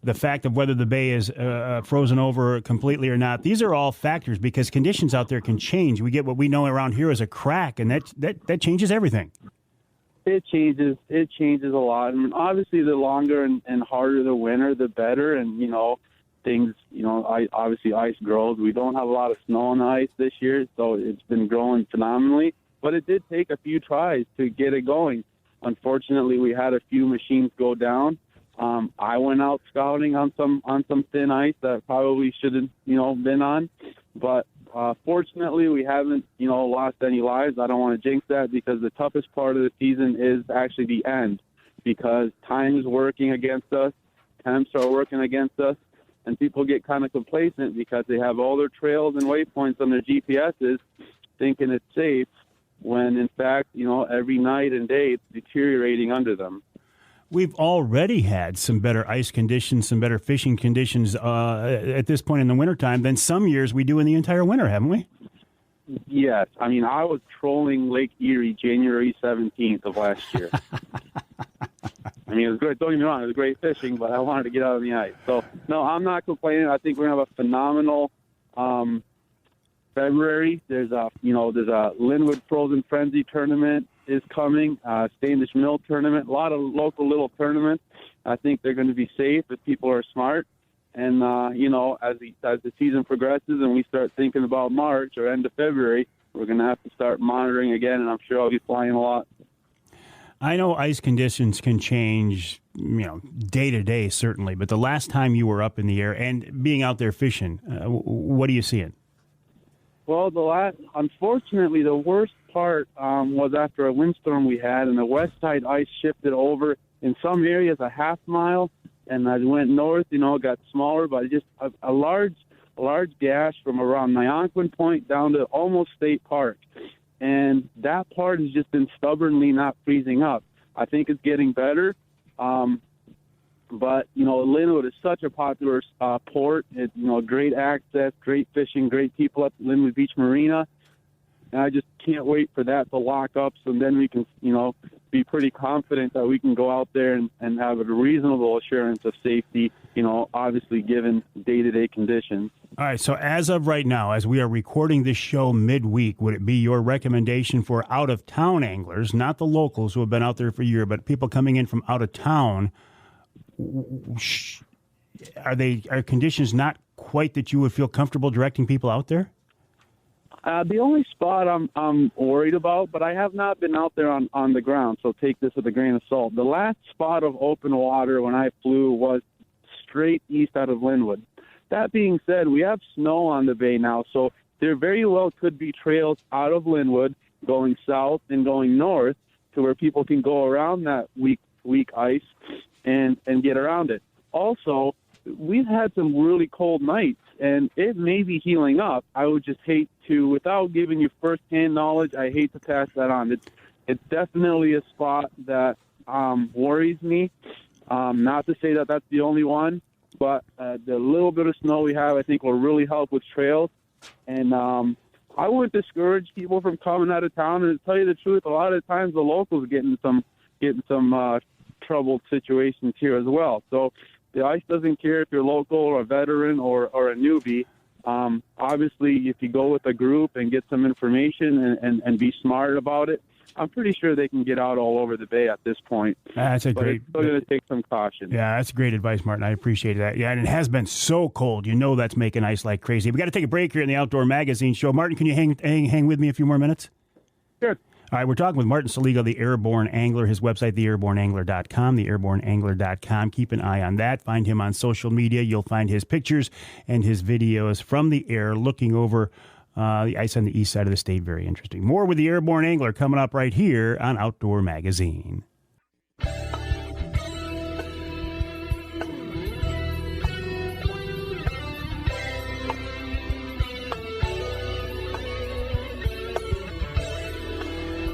the fact of whether the bay is frozen over completely or not, these are all factors because conditions out there can change. We get what we know around here as a crack, and that changes everything. It changes a lot. Obviously, the longer and harder the winter, the better. And, things, obviously ice grows. We don't have a lot of snow on the ice this year, so it's been growing phenomenally. But it did take a few tries to get it going. Unfortunately, we had a few machines go down. I went out scouting on some thin ice that probably shouldn't, been on. But fortunately, we haven't, lost any lives. I don't want to jinx that because the toughest part of the season is actually the end, because time is working against us, temps are working against us, and people get kind of complacent because they have all their trails and waypoints on their GPSs thinking it's safe, when in fact, every night and day it's deteriorating under them. We've already had some better ice conditions, some better fishing conditions at this point in the wintertime than some years we do in the entire winter, haven't we? Yes. I was trolling Lake Erie January 17th of last year. It was great. Don't get me wrong, it was great fishing, but I wanted to get out on the ice. So, no, I'm not complaining. I think we're going to have a phenomenal February. There's a Linwood Frozen Frenzy tournament is coming, Standish Mill tournament, a lot of local little tournaments. I think they're going to be safe if people are smart. And, as the season progresses and we start thinking about March or end of February, we're going to have to start monitoring again, and I'm sure I'll be flying a lot. I know ice conditions can change, day to day, certainly. But the last time you were up in the air and being out there fishing, what are you seeing? Well, unfortunately, the worst part was after a windstorm we had, and the west side ice shifted over in some areas a half mile, and as it went north, it got smaller, but just a large gash from around Nyanquin Point down to almost State Park. And that part has just been stubbornly not freezing up. I think it's getting better. But, Linwood is such a popular port. It's, great access, great fishing, great people at Linwood Beach Marina. And I just can't wait for that to lock up so then we can, be pretty confident that we can go out there and have a reasonable assurance of safety, obviously given day-to-day conditions. All right, so as of right now, as we are recording this show midweek, would it be your recommendation for out-of-town anglers, not the locals who have been out there for a year, but people coming in from out of town, are conditions not quite that you would feel comfortable directing people out there? The only spot I'm worried about, but I have not been out there on the ground, so take this with a grain of salt. The last spot of open water when I flew was straight east out of Linwood. That being said, we have snow on the bay now, so there very well could be trails out of Linwood going south and going north to where people can go around that weak ice and get around it. Also, we've had some really cold nights, and it may be healing up. I would just hate to, without giving you firsthand knowledge, I hate to pass that on. It's definitely a spot that worries me. Not to say that that's the only one, but the little bit of snow we have, I think, will really help with trails. And I wouldn't discourage people from coming out of town. And to tell you the truth, a lot of times the locals getting some troubled situations here as well. So the ice doesn't care if you're local or a veteran or a newbie. Obviously, if you go with a group and get some information and be smart about it, I'm pretty sure they can get out all over the bay at this point. That's but it's still going to take some caution. Yeah, that's great advice, Martin. I appreciate that. Yeah, and it has been so cold. You know that's making ice like crazy. We got to take a break here in the Outdoor Magazine show. Martin, can you hang with me a few more minutes? Sure. All right, we're talking with Martin Szeliga, the Airborne Angler. His website, theairborneangler.com, theairborneangler.com. Keep an eye on that. Find him on social media. You'll find his pictures and his videos from the air looking over the ice on the east side of the state. Very interesting. More with the Airborne Angler coming up right here on Outdoor Magazine.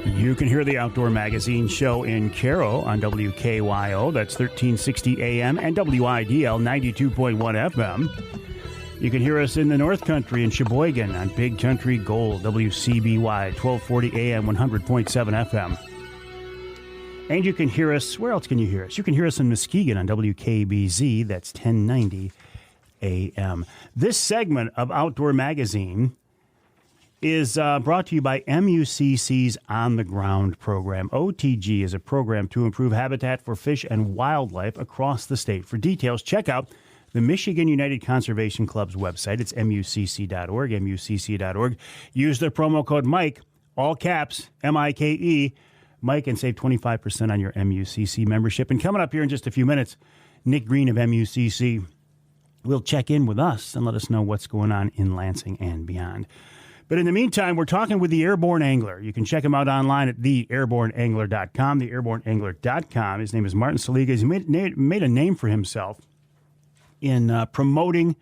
You can hear the Outdoor Magazine show in Caro on WKYO. That's 1360 AM and WIDL 92.1 FM. You can hear us in the North Country in Sheboygan on Big Country Gold, WCBY 1240 AM 100.7 FM. And you can hear us, where else can you hear us? You can hear us in Muskegon on WKBZ, that's 1090 AM. This segment of Outdoor Magazine is brought to you by MUCC's On the Ground program. OTG is a program to improve habitat for fish and wildlife across the state. For details, check out the Michigan United Conservation Club's website. It's MUCC.org, MUCC.org. Use the promo code Mike, all caps, MIKE, Mike, and save 25% on your MUCC membership. And coming up here in just a few minutes, Nick Greene of MUCC will check in with us and let us know what's going on in Lansing and beyond. But in the meantime, we're talking with the Airborne Angler. You can check him out online at theairborneangler.com, theairborneangler.com. His name is Martin Szeliga. He's made a name for himself in promoting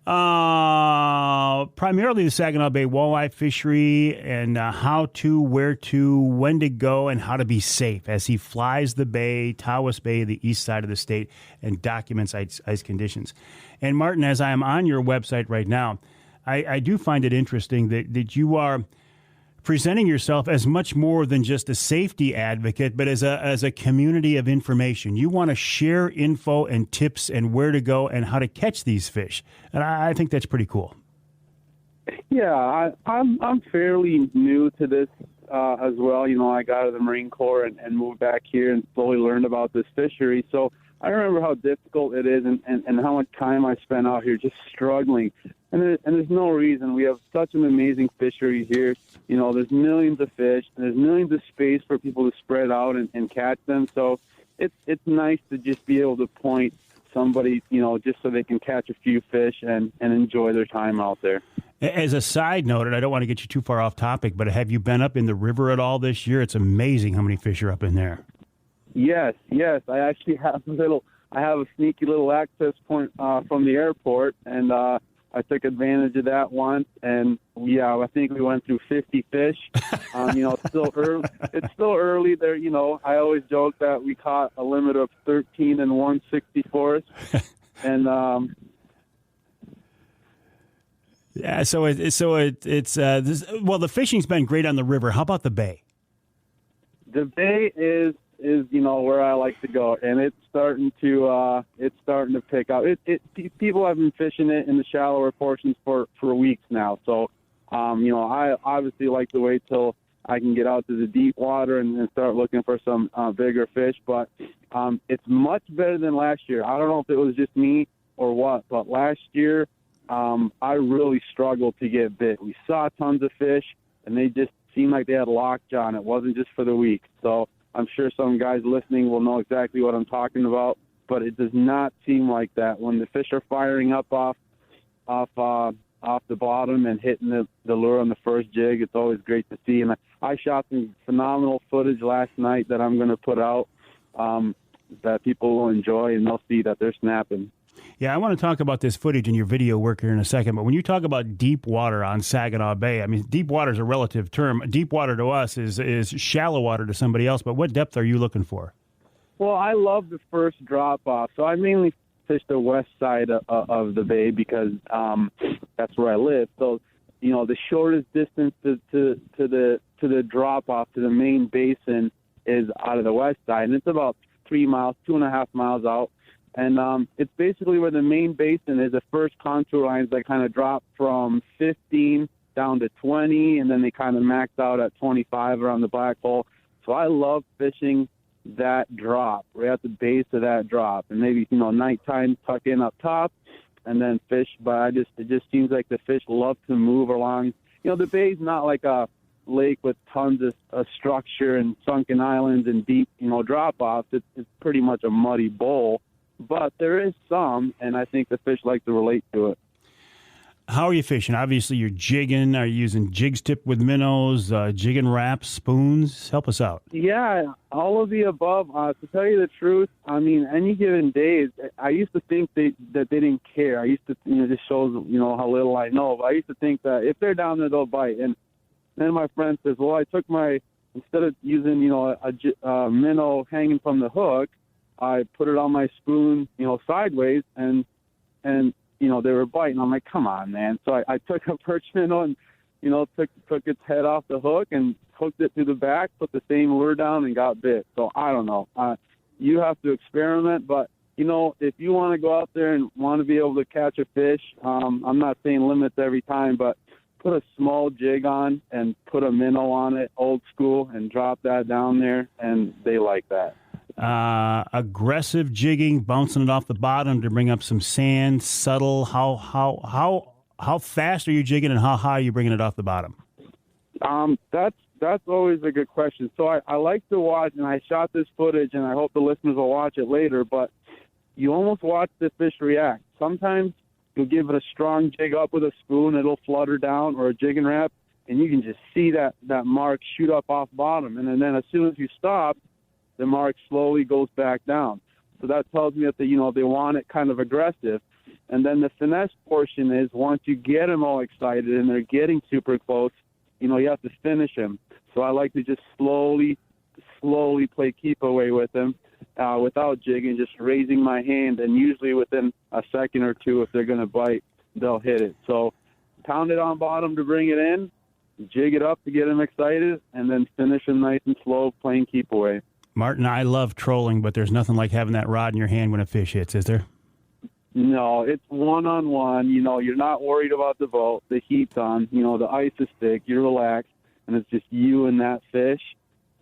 primarily the Saginaw Bay walleye fishery and how to, where to, when to go, and how to be safe as he flies the bay, Tawas Bay, the east side of the state, and documents ice conditions. And Martin, as I am on your website right now, I do find it interesting that you are presenting yourself as much more than just a safety advocate, but as a community of information. You want to share info and tips and where to go and how to catch these fish. And I think that's pretty cool. Yeah, I'm fairly new to this as well. You know, I got out of the Marine Corps and moved back here and slowly learned about this fishery. So I remember how difficult it is and how much time I spent out here just struggling. And there's no reason. We have such an amazing fishery here. You know, there's millions of fish. And there's millions of space for people to spread out and catch them. So it's nice to just be able to point somebody, you know, just so they can catch a few fish and enjoy their time out there. As a side note, and I don't want to get you too far off topic, but have you been up in the river at all this year? It's amazing how many fish are up in there. Yes. I actually have a sneaky little access point from the airport, and I took advantage of that once, and I think we went through 50 fish. You know, it's still early. It's still early there. You know, I always joke that we caught a limit of 13 and 1/64, and yeah. So it's well, the fishing's been great on the river. How about the bay? The bay is you know where I like to go, and it's starting to pick up. People have been fishing it in the shallower portions for weeks now. So, you know, I obviously like to wait till I can get out to the deep water and start looking for some bigger fish. But it's much better than last year. I don't know if it was just me or what, but last year I really struggled to get bit. We saw tons of fish, and they just seemed like they had lockjaw, and it wasn't just for the weak. So I'm sure some guys listening will know exactly what I'm talking about, but it does not seem like that. When the fish are firing up off the bottom and hitting the lure on the first jig, it's always great to see. And I shot some phenomenal footage last night that I'm going to put out that people will enjoy, and they'll see that they're snapping. Yeah, I want to talk about this footage and your video work here in a second, but when you talk about deep water on Saginaw Bay, I mean, deep water is a relative term. Deep water to us is shallow water to somebody else, but what depth are you looking for? Well, I love the first drop-off, so I mainly fish the west side of the bay because that's where I live. So, you know, the shortest distance to the drop-off to the main basin is out of the west side, and it's about 3 miles, 2.5 miles out. And it's basically where the main basin is. The first contour lines that kind of drop from 15 down to 20, and then they kind of max out at 25 around the black hole. So I love fishing that drop, right at the base of that drop. And maybe, you know, nighttime tuck in up top and then fish. But it just seems like the fish love to move along. You know, the bay's not like a lake with tons of structure and sunken islands and deep, you know, drop-offs. It's pretty much a muddy bowl. But there is some, and I think the fish like to relate to it. How are you fishing? Obviously, you're jigging. Are you using jigs tipped with minnows, jigging wraps, spoons? Help us out. Yeah, all of the above. To tell you the truth, I mean, any given days, I used to think that they didn't care. I used to, you know, this shows, you know, how little I know. But I used to think that if they're down there, they'll bite. And then my friend says, well, I took instead of using, you know, a minnow hanging from the hook, I put it on my spoon, you know, sideways, and you know, they were biting. I'm like, come on, man. So I took a perch minnow and, you know, took its head off the hook and hooked it to the back, put the same lure down, and got bit. So I don't know. You have to experiment, but, you know, if you want to go out there and want to be able to catch a fish, I'm not saying limits every time, but put a small jig on and put a minnow on it, old school, and drop that down there, and they like that. Aggressive jigging, bouncing it off the bottom to bring up some sand, subtle. How fast are you jigging, and how high are you bringing it off the bottom? That's always a good question. So I like to watch, and I shot this footage, and I hope the listeners will watch it later, but you almost watch the fish react. Sometimes you'll give it a strong jig up with a spoon, it'll flutter down, or a jigging wrap, and you can just see that mark shoot up off bottom. And then as soon as you stop, the mark slowly goes back down. So that tells me that they want it kind of aggressive. And then the finesse portion is once you get them all excited and they're getting super close, you have to finish them. So I like to just slowly play keep away with them without jigging, just raising my hand. And usually within a second or two, if they're going to bite, they'll hit it. So pound it on bottom to bring it in, jig it up to get them excited, and then finish them nice and slow, playing keep away. Martin, I love trolling, but there's nothing like having that rod in your hand when a fish hits, is there? No, it's one-on-one. You're not worried about the boat. The heat's on. The ice is thick. You're relaxed, and it's just you and that fish.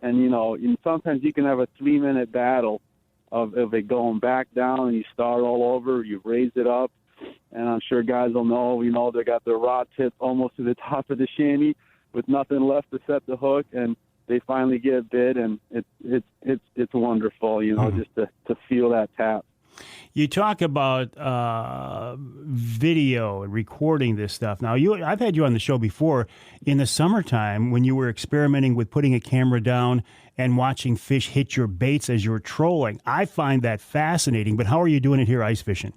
And, and sometimes you can have a 3-minute battle of it going back down, and you start all over. You raise it up, and I'm sure guys will know. They got their rod tip almost to the top of the shanty with nothing left to set the hook, and they finally get bit, and it's wonderful, just to feel that tap. You talk about video and recording this stuff. Now, I've had you on the show before in the summertime when you were experimenting with putting a camera down and watching fish hit your baits as you were trolling. I find that fascinating, but how are you doing it here ice fishing?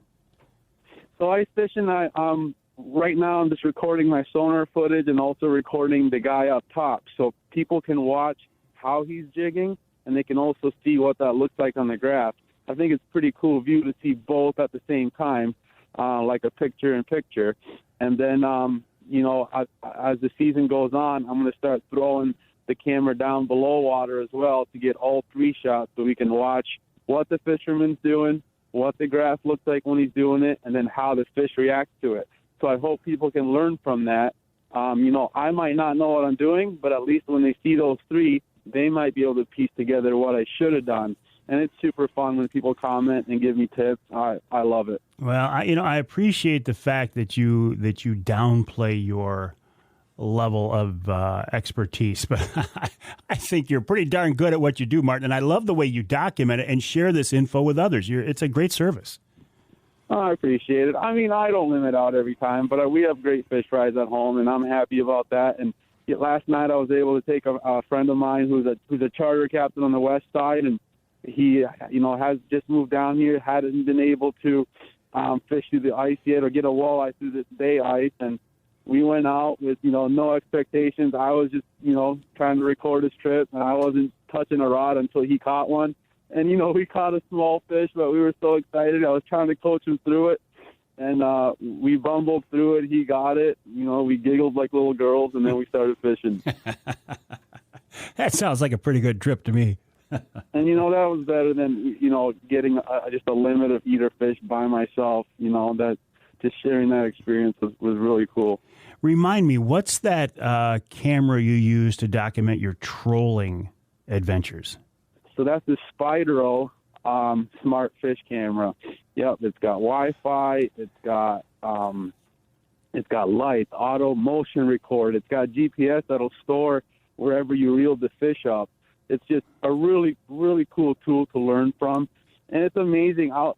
So ice fishing, right now I'm just recording my sonar footage and also recording the guy up top so people can watch how he's jigging, and they can also see what that looks like on the graph. I think it's a pretty cool view to see both at the same time, like a picture-in-picture. And then, as the season goes on, I'm going to start throwing the camera down below water as well to get all 3 shots so we can watch what the fisherman's doing, what the graph looks like when he's doing it, and then how the fish reacts to it. So I hope people can learn from that. I might not know what I'm doing, but at least when they see those 3, they might be able to piece together what I should have done. and it's super fun when people comment and give me tips. I love it. Well, I appreciate the fact that you downplay your level of expertise, but I think you're pretty darn good at what you do, Martin, and I love the way you document it and share this info with others. It's a great service. Oh, I appreciate it. I mean, I don't limit out every time, but we have great fish fries at home, and I'm happy about that. And last night I was able to take a friend of mine who's a charter captain on the west side, and he, has just moved down here, hadn't been able to fish through the ice yet or get a walleye through this bay ice, and we went out with, no expectations. I was just, trying to record his trip, and I wasn't touching a rod until he caught one. And, we caught a small fish, but we were so excited. I was trying to coach him through it, and we bumbled through it. He got it. We giggled like little girls, and then we started fishing. That sounds like a pretty good trip to me. And, that was better than, getting just a limit of eater fish by myself. That just sharing that experience was really cool. Remind me, what's that camera you use to document your trolling adventures? So that's the Spydero smart fish camera. Yep, it's got Wi-Fi. It's got lights, auto motion record. It's got GPS that'll store wherever you reel the fish up. It's just a really, really cool tool to learn from. And it's amazing. I'll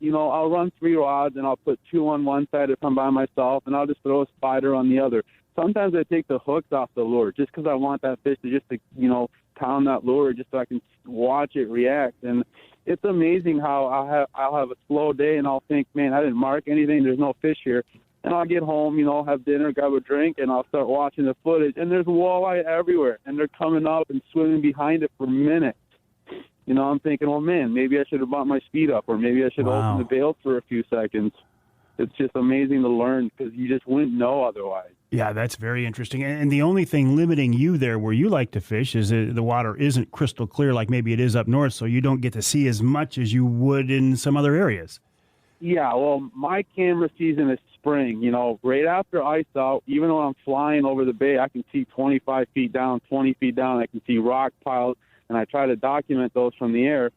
run 3 rods and I'll put 2 on one side if I'm by myself, and I'll just throw a spider on the other. Sometimes I take the hooks off the lure just because I want that fish to pound that lure just so I can watch it react. And it's amazing how I'll have a slow day and I'll think, man, I didn't mark anything. There's no fish here. And I'll get home, have dinner, grab a drink, and I'll start watching the footage. And there's walleye everywhere, and they're coming up and swimming behind it for minutes. I'm thinking, well, man, maybe I should have brought my speed up, or maybe I should open the bail for a few seconds. It's just amazing to learn because you just wouldn't know otherwise. Yeah, that's very interesting. And the only thing limiting you there where you like to fish is the water isn't crystal clear like maybe it is up north, so you don't get to see as much as you would in some other areas. Yeah, well, my camera season is spring. Right after ice out, even when I'm flying over the bay, I can see 25 feet down, 20 feet down. I can see rock piles, and I try to document those from the air.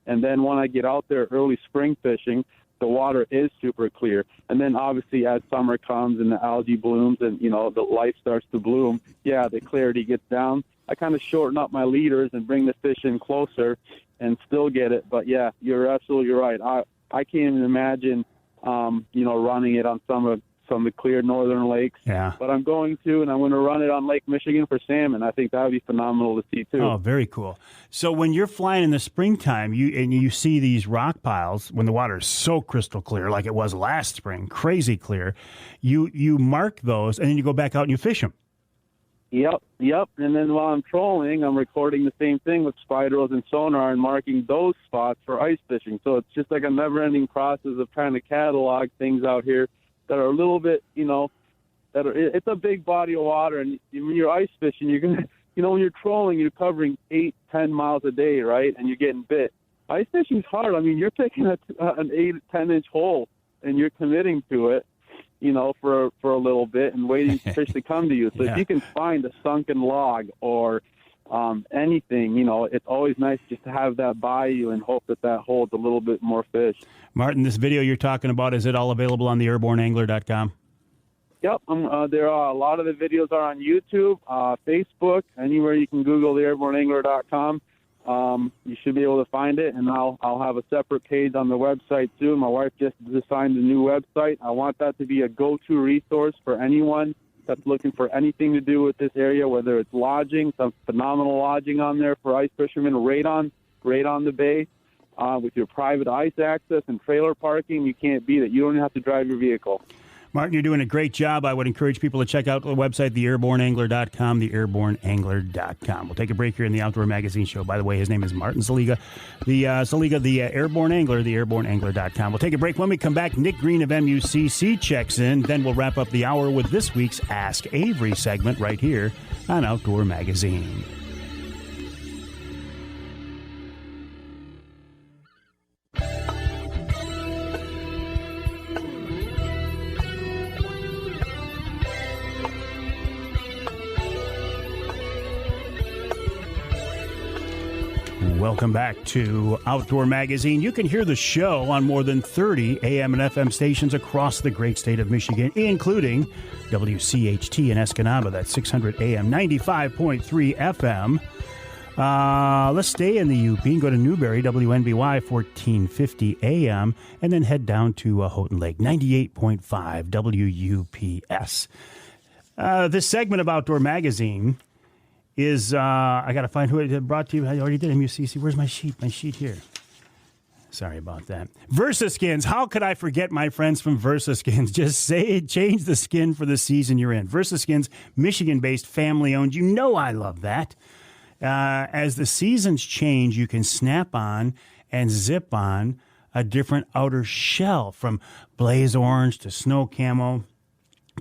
And then when I get out there early spring fishing, the water is super clear. And then obviously as summer comes and the algae blooms and, the life starts to bloom, the clarity gets down. I kind of shorten up my leaders and bring the fish in closer and still get it. But, yeah, you're absolutely right. I can't even imagine, running it on some of the clear northern lakes. Yeah. But I'm going to, and I'm going to run it on Lake Michigan for salmon. I think that would be phenomenal to see, too. Oh, very cool. So when you're flying in the springtime, you see these rock piles, when the water is so crystal clear, like it was last spring, crazy clear, you mark those, and then you go back out and you fish them. Yep. And then while I'm trolling, I'm recording the same thing with Spyderos and sonar and marking those spots for ice fishing. So it's just like a never-ending process of trying to catalog things out here that are a little bit, it's a big body of water. And when you're ice fishing, you're going to, when you're trolling, you're covering 8-10 miles a day, right? And you're getting bit. Ice fishing's hard. I mean, you're picking an 8-10-inch hole and you're committing to it, for a little bit and waiting for fish to come to you. So if you can find a sunken log or anything, it's always nice just to have that by you and hope that holds a little bit more fish. Martin, this video you're talking about, is it all available on the airborneangler.com? Yep. There are a lot of the videos are on YouTube, Facebook, anywhere you can Google the airborneangler.com. You should be able to find it, and I'll have a separate page on the website soon. My wife just designed a new website. I want that to be a go-to resource for anyone that's looking for anything to do with this area, whether it's lodging, some phenomenal lodging on there for ice fishermen, right on the bay. With your private ice access and trailer parking, you can't beat it. You don't have to drive your vehicle. Martin, you're doing a great job. I would encourage people to check out the website, theairborneangler.com, theairborneangler.com. We'll take a break here in the Outdoor Magazine Show. By the way, his name is Martin Szeliga. The Airborne Angler, theairborneangler.com. We'll take a break. When we come back, Nick Greene of MUCC checks in. Then we'll wrap up the hour with this week's Ask Avery segment right here on Outdoor Magazine. Welcome back to Outdoor Magazine. You can hear the show on more than 30 AM and FM stations across the great state of Michigan, including WCHT in Escanaba, that's 600 AM, 95.3 FM. Let's stay in the UP and go to Newberry, WNBY, 1450 AM, and then head down to Houghton Lake, 98.5 WUPS. This segment of Outdoor Magazine is, I got to find who it brought to you. I already did MUCC. Where's my sheet? My sheet here. Sorry about that. VersaSkins. How could I forget my friends from VersaSkins? Just say it. Change the skin for the season you're in. VersaSkins, Michigan-based, family-owned. You know I love that. As the seasons change, you can snap on and zip on a different outer shell, from blaze orange to snow camo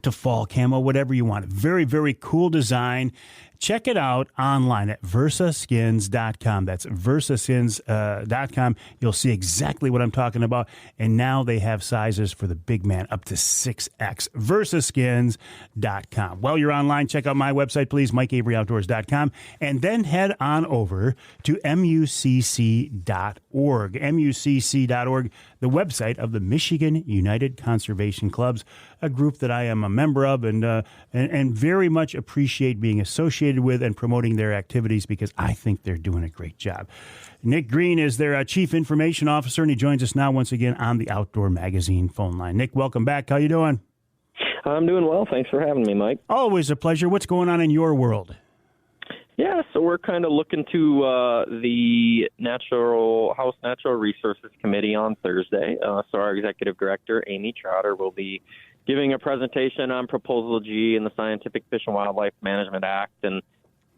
to fall camo, whatever you want. Very, very cool design. Check it out online at versaskins.com. That's versaskins.com. You'll see exactly what I'm talking about. And now they have sizes for the big man up to 6X. Versaskins.com. While you're online, check out my website, please, MikeAveryOutdoors.com. And then head on over to MUCC.org. MUCC.org, the website of the Michigan United Conservation Clubs, a group that I am a member of and very much appreciate being associated with and promoting their activities, because I think they're doing a great job. Nick Greene is their Chief Information Officer, and he joins us now once again on the Outdoor Magazine phone line. Nick, welcome back. How you doing? I'm doing well. Thanks for having me, Mike. Always a pleasure. What's going on in your world? Yeah, so we're kind of looking to the House Natural Resources Committee on Thursday. So our Executive Director, Amy Trotter, will be giving a presentation on Proposal G and the Scientific Fish and Wildlife Management Act, and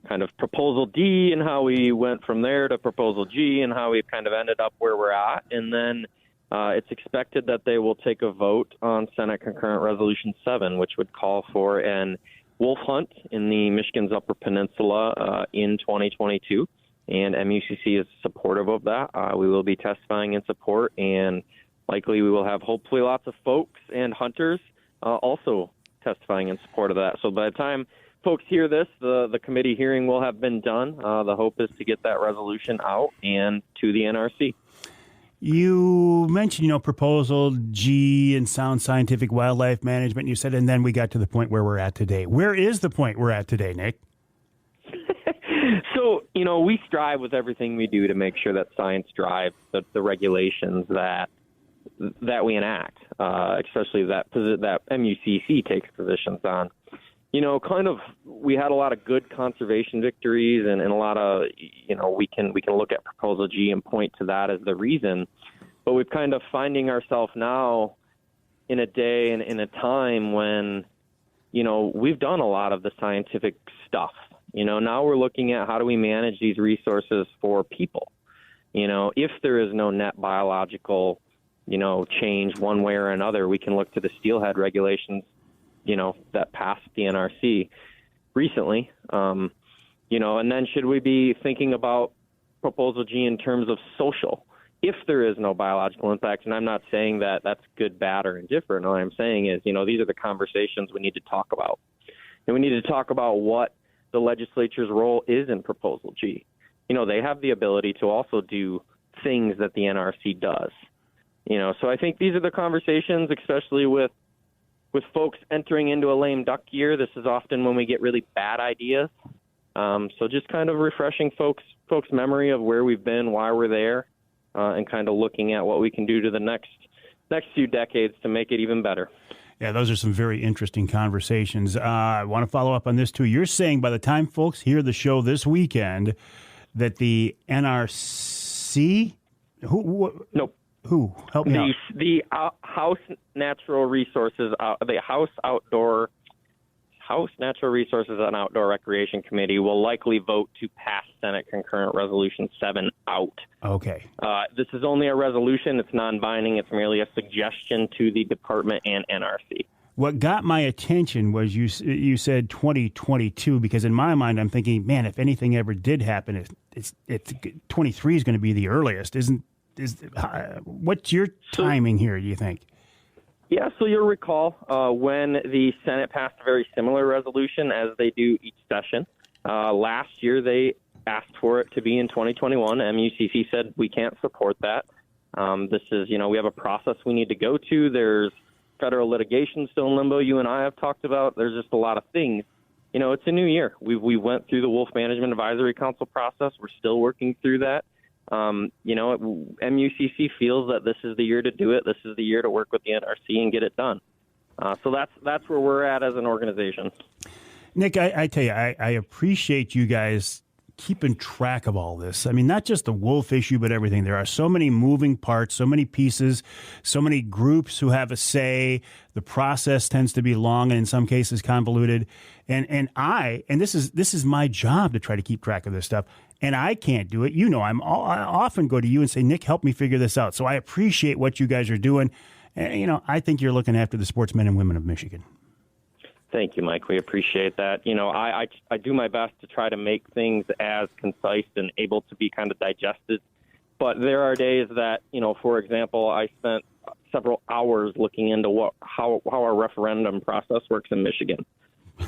kind of Proposal D and how we went from there to Proposal G and how we kind of ended up where we're at. And then it's expected that they will take a vote on Senate Concurrent Resolution 7, which would call for an wolf hunt in the Michigan's Upper Peninsula in 2022. And MUCC is supportive of that. We will be testifying in support, and likely we will have hopefully lots of folks and hunters also testifying in support of that. So by the time folks hear this, the committee hearing will have been done. The hope is to get that resolution out and to the NRC. You mentioned, Proposal G and sound scientific wildlife management. You said, and then we got to the point where we're at today. Where is the point we're at today, Nick? So, we strive with everything we do to make sure that science drives the regulations that we enact, especially that MUCC takes positions on. We had a lot of good conservation victories and a lot of, we can look at Proposal G and point to that as the reason, but we're kind of finding ourselves now in a day and in a time when, we've done a lot of the scientific stuff. Now we're looking at how do we manage these resources for people. If there is no net biological, change one way or another, we can look to the steelhead regulations, that passed the NRC recently, and then should we be thinking about Proposal G in terms of social, if there is no biological impact? And I'm not saying that that's good, bad, or indifferent. All I'm saying is, these are the conversations we need to talk about. And we need to talk about what the legislature's role is in Proposal G. They have the ability to also do things that the NRC does. So I think these are the conversations, especially with folks entering into a lame duck year. This is often when we get really bad ideas. So just kind of refreshing folks' memory of where we've been, why we're there, and kind of looking at what we can do to the next few decades to make it even better. Yeah, those are some very interesting conversations. I want to follow up on this, too. You're saying by the time folks hear the show this weekend that the NRC... Nope. Who? Help me out. The House Natural Resources, the House Natural Resources and Outdoor Recreation Committee will likely vote to pass Senate Concurrent Resolution 7 out. Okay. This is only a resolution. It's non-binding. It's merely a suggestion to the department and NRC. What got my attention was you said 2022, because in my mind I'm thinking, man, if anything ever did happen, it's 23 is going to be the earliest, isn't? What's your timing here, do you think? Yeah, so you'll recall when the Senate passed a very similar resolution as they do each session. Last year, they asked for it to be in 2021. MUCC said we can't support that. This is, we have a process we need to go to. There's federal litigation still in limbo. You and I have talked about. There's just a lot of things. It's a new year. We went through the Wolf Management Advisory Council process. We're still working through that. MUCC feels that this is the year to do it. This is the year to work with the NRC and get it done. So that's where we're at as an organization. Nick, I tell you, I appreciate you guys keeping track of all this. I mean, not just the wolf issue, but everything. There are so many moving parts, so many pieces, so many groups who have a say. The process tends to be long and in some cases convoluted. And this is my job to try to keep track of this stuff. And I can't do it. I often go to you and say, Nick, help me figure this out. So I appreciate what you guys are doing. And, I think you're looking after the sportsmen and women of Michigan. Thank you, Mike. We appreciate that. I do my best to try to make things as concise and able to be kind of digested. But there are days that, for example, I spent several hours looking into how our referendum process works in Michigan.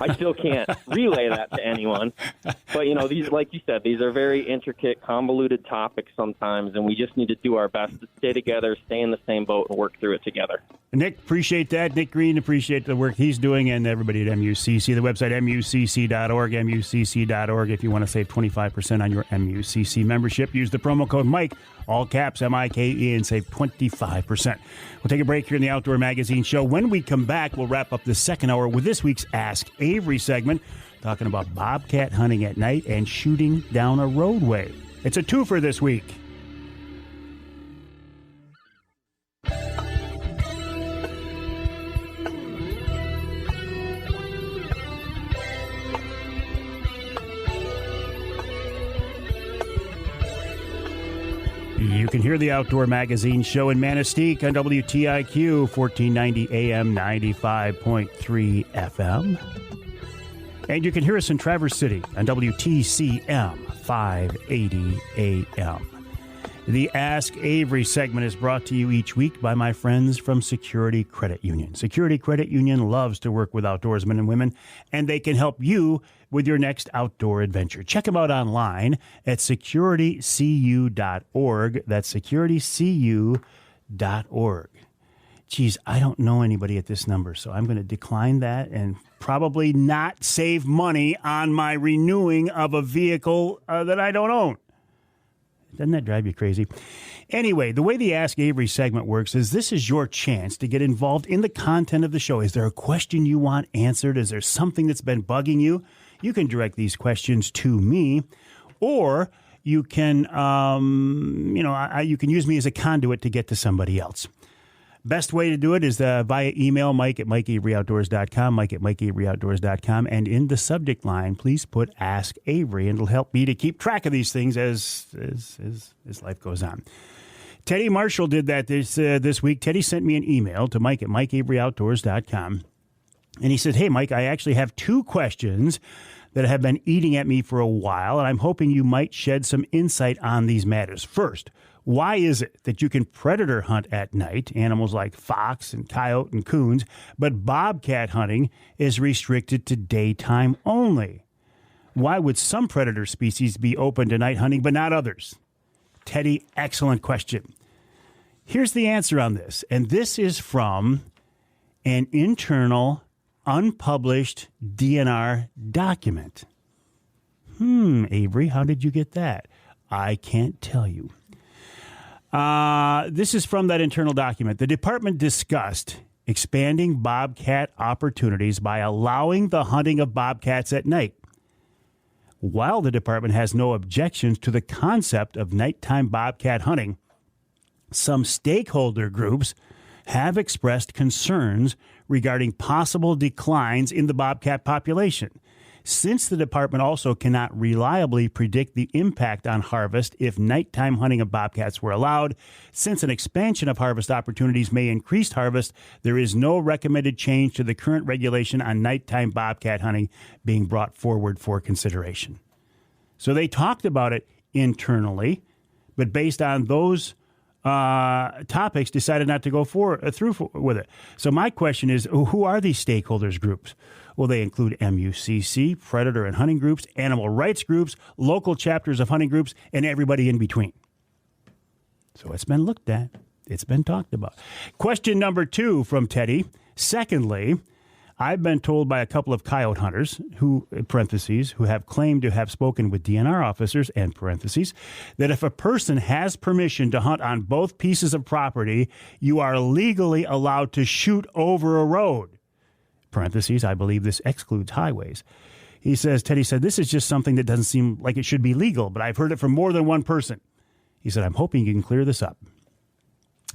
I still can't relay that to anyone. But, these, like you said, these are very intricate, convoluted topics sometimes, and we just need to do our best to stay together, stay in the same boat, and work through it together. Nick, appreciate that. Nick Greene, appreciate the work he's doing, and everybody at MUCC. The website, MUCC.org, MUCC.org. If you want to save 25% on your MUCC membership, use the promo code Mike, all caps, MIKE, and save 25%. We'll take a break here in the Outdoor Magazine Show. When we come back, we'll wrap up the second hour with this week's Ask Avery segment, talking about bobcat hunting at night and shooting down a roadway. It's a twofer this week. You can hear the Outdoor Magazine Show in Manistee on WTIQ 1490 AM 95.3 FM. And you can hear us in Traverse City on WTCM 580 AM. The Ask Avery segment is brought to you each week by my friends from Security Credit Union. Security Credit Union loves to work with outdoorsmen and women, and they can help you with your next outdoor adventure. Check them out online at securitycu.org. That's securitycu.org. Geez, I don't know anybody at this number, so I'm going to decline that and probably not save money on my renewing of a vehicle that I don't own. Doesn't that drive you crazy? Anyway, the way the Ask Avery segment works is this is your chance to get involved in the content of the show. Is there a question you want answered? Is there something that's been bugging you? You can direct these questions to me, or you can, you can use me as a conduit to get to somebody else. Best way to do it is via email, Mike at MikeAveryOutdoors.com, Mike at MikeAveryOutdoors.com, and in the subject line, please put Ask Avery, and it'll help me to keep track of these things as life goes on. Teddy Marshall did that this week. Teddy sent me an email to Mike at MikeAveryOutdoors.com, and he said, hey, Mike, I actually have two questions that have been eating at me for a while, and I'm hoping you might shed some insight on these matters. First, why is it that you can predator hunt at night, animals like fox and coyote and coons, but bobcat hunting is restricted to daytime only? Why would some predator species be open to night hunting but not others? Teddy, excellent question. Here's the answer on this, and this is from an internal, unpublished DNR document. Avery, how did you get that? I can't tell you. This is from that internal document. The department discussed expanding bobcat opportunities by allowing the hunting of bobcats at night. While the department has no objections to the concept of nighttime bobcat hunting, some stakeholder groups have expressed concerns regarding possible declines in the bobcat population. Since the department also cannot reliably predict the impact on harvest if nighttime hunting of bobcats were allowed, since an expansion of harvest opportunities may increase harvest, there is no recommended change to the current regulation on nighttime bobcat hunting being brought forward for consideration. So they talked about it internally, but based on those topics, decided not to go through with it. So my question is, who are these stakeholders groups? Well, they include MUCC, predator and hunting groups, animal rights groups, local chapters of hunting groups, and everybody in between. So it's been looked at. It's been talked about. Question number 2 from Teddy. Secondly, I've been told by a couple of coyote hunters who, in parentheses, who have claimed to have spoken with DNR officers, end parentheses, that if a person has permission to hunt on both pieces of property, you are legally allowed to shoot over a road. Parentheses, I believe this excludes highways. He says, Teddy said, this is just something that doesn't seem like it should be legal, but I've heard it from more than one person. He said, I'm hoping you can clear this up.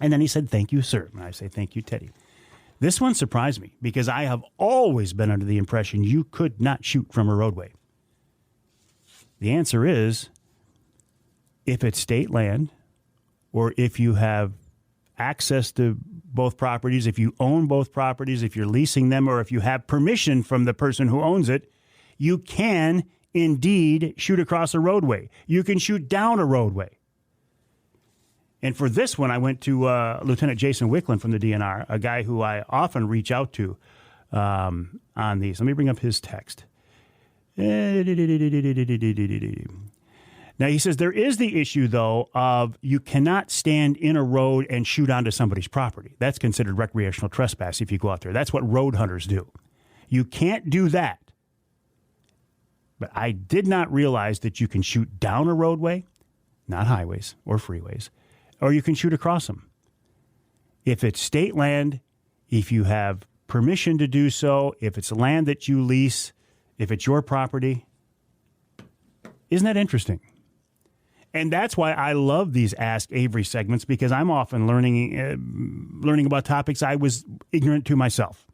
And then he said, thank you, sir. And I say, thank you, Teddy. This one surprised me because I have always been under the impression you could not shoot from a roadway. The answer is, if it's state land or if you have access to both properties, if you own both properties, if you're leasing them, or if you have permission from the person who owns it, you can indeed shoot across a roadway. You can shoot down a roadway. And for this one, I went to Lieutenant Jason Wicklund from the DNR, a guy who I often reach out to on these. Let me bring up his text. Now, he says there is the issue, though, of you cannot stand in a road and shoot onto somebody's property. That's considered recreational trespass if you go out there. That's what road hunters do. You can't do that. But I did not realize that you can shoot down a roadway, not highways or freeways, or you can shoot across them. If it's state land, if you have permission to do so, if it's land that you lease, if it's your property. Isn't that interesting? And that's why I love these Ask Avery segments, because I'm often learning about topics I was ignorant to myself.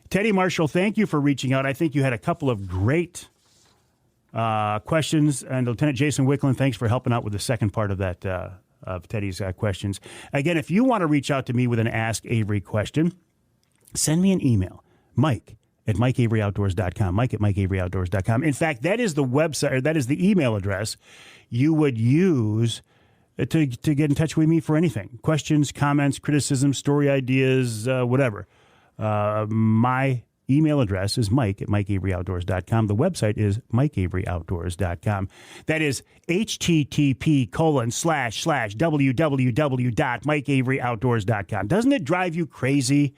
Teddy Marshall, thank you for reaching out. I think you had a couple of great questions. And Lieutenant Jason Wicklund, thanks for helping out with the second part of that, of Teddy's questions. Again, if you want to reach out to me with an Ask Avery question, send me an email, Mike@MikeAveryOutdoors.com, Mike@MikeAveryOutdoors.com. In fact, that is the website, or that is the email address you would use to get in touch with me for anything. Questions, comments, criticisms, story ideas, whatever. My email address is Mike@MikeAveryOutdoors.com. The website is MikeAveryOutdoors.com. That is http://www.MikeAveryOutdoors.com. Doesn't it drive you crazy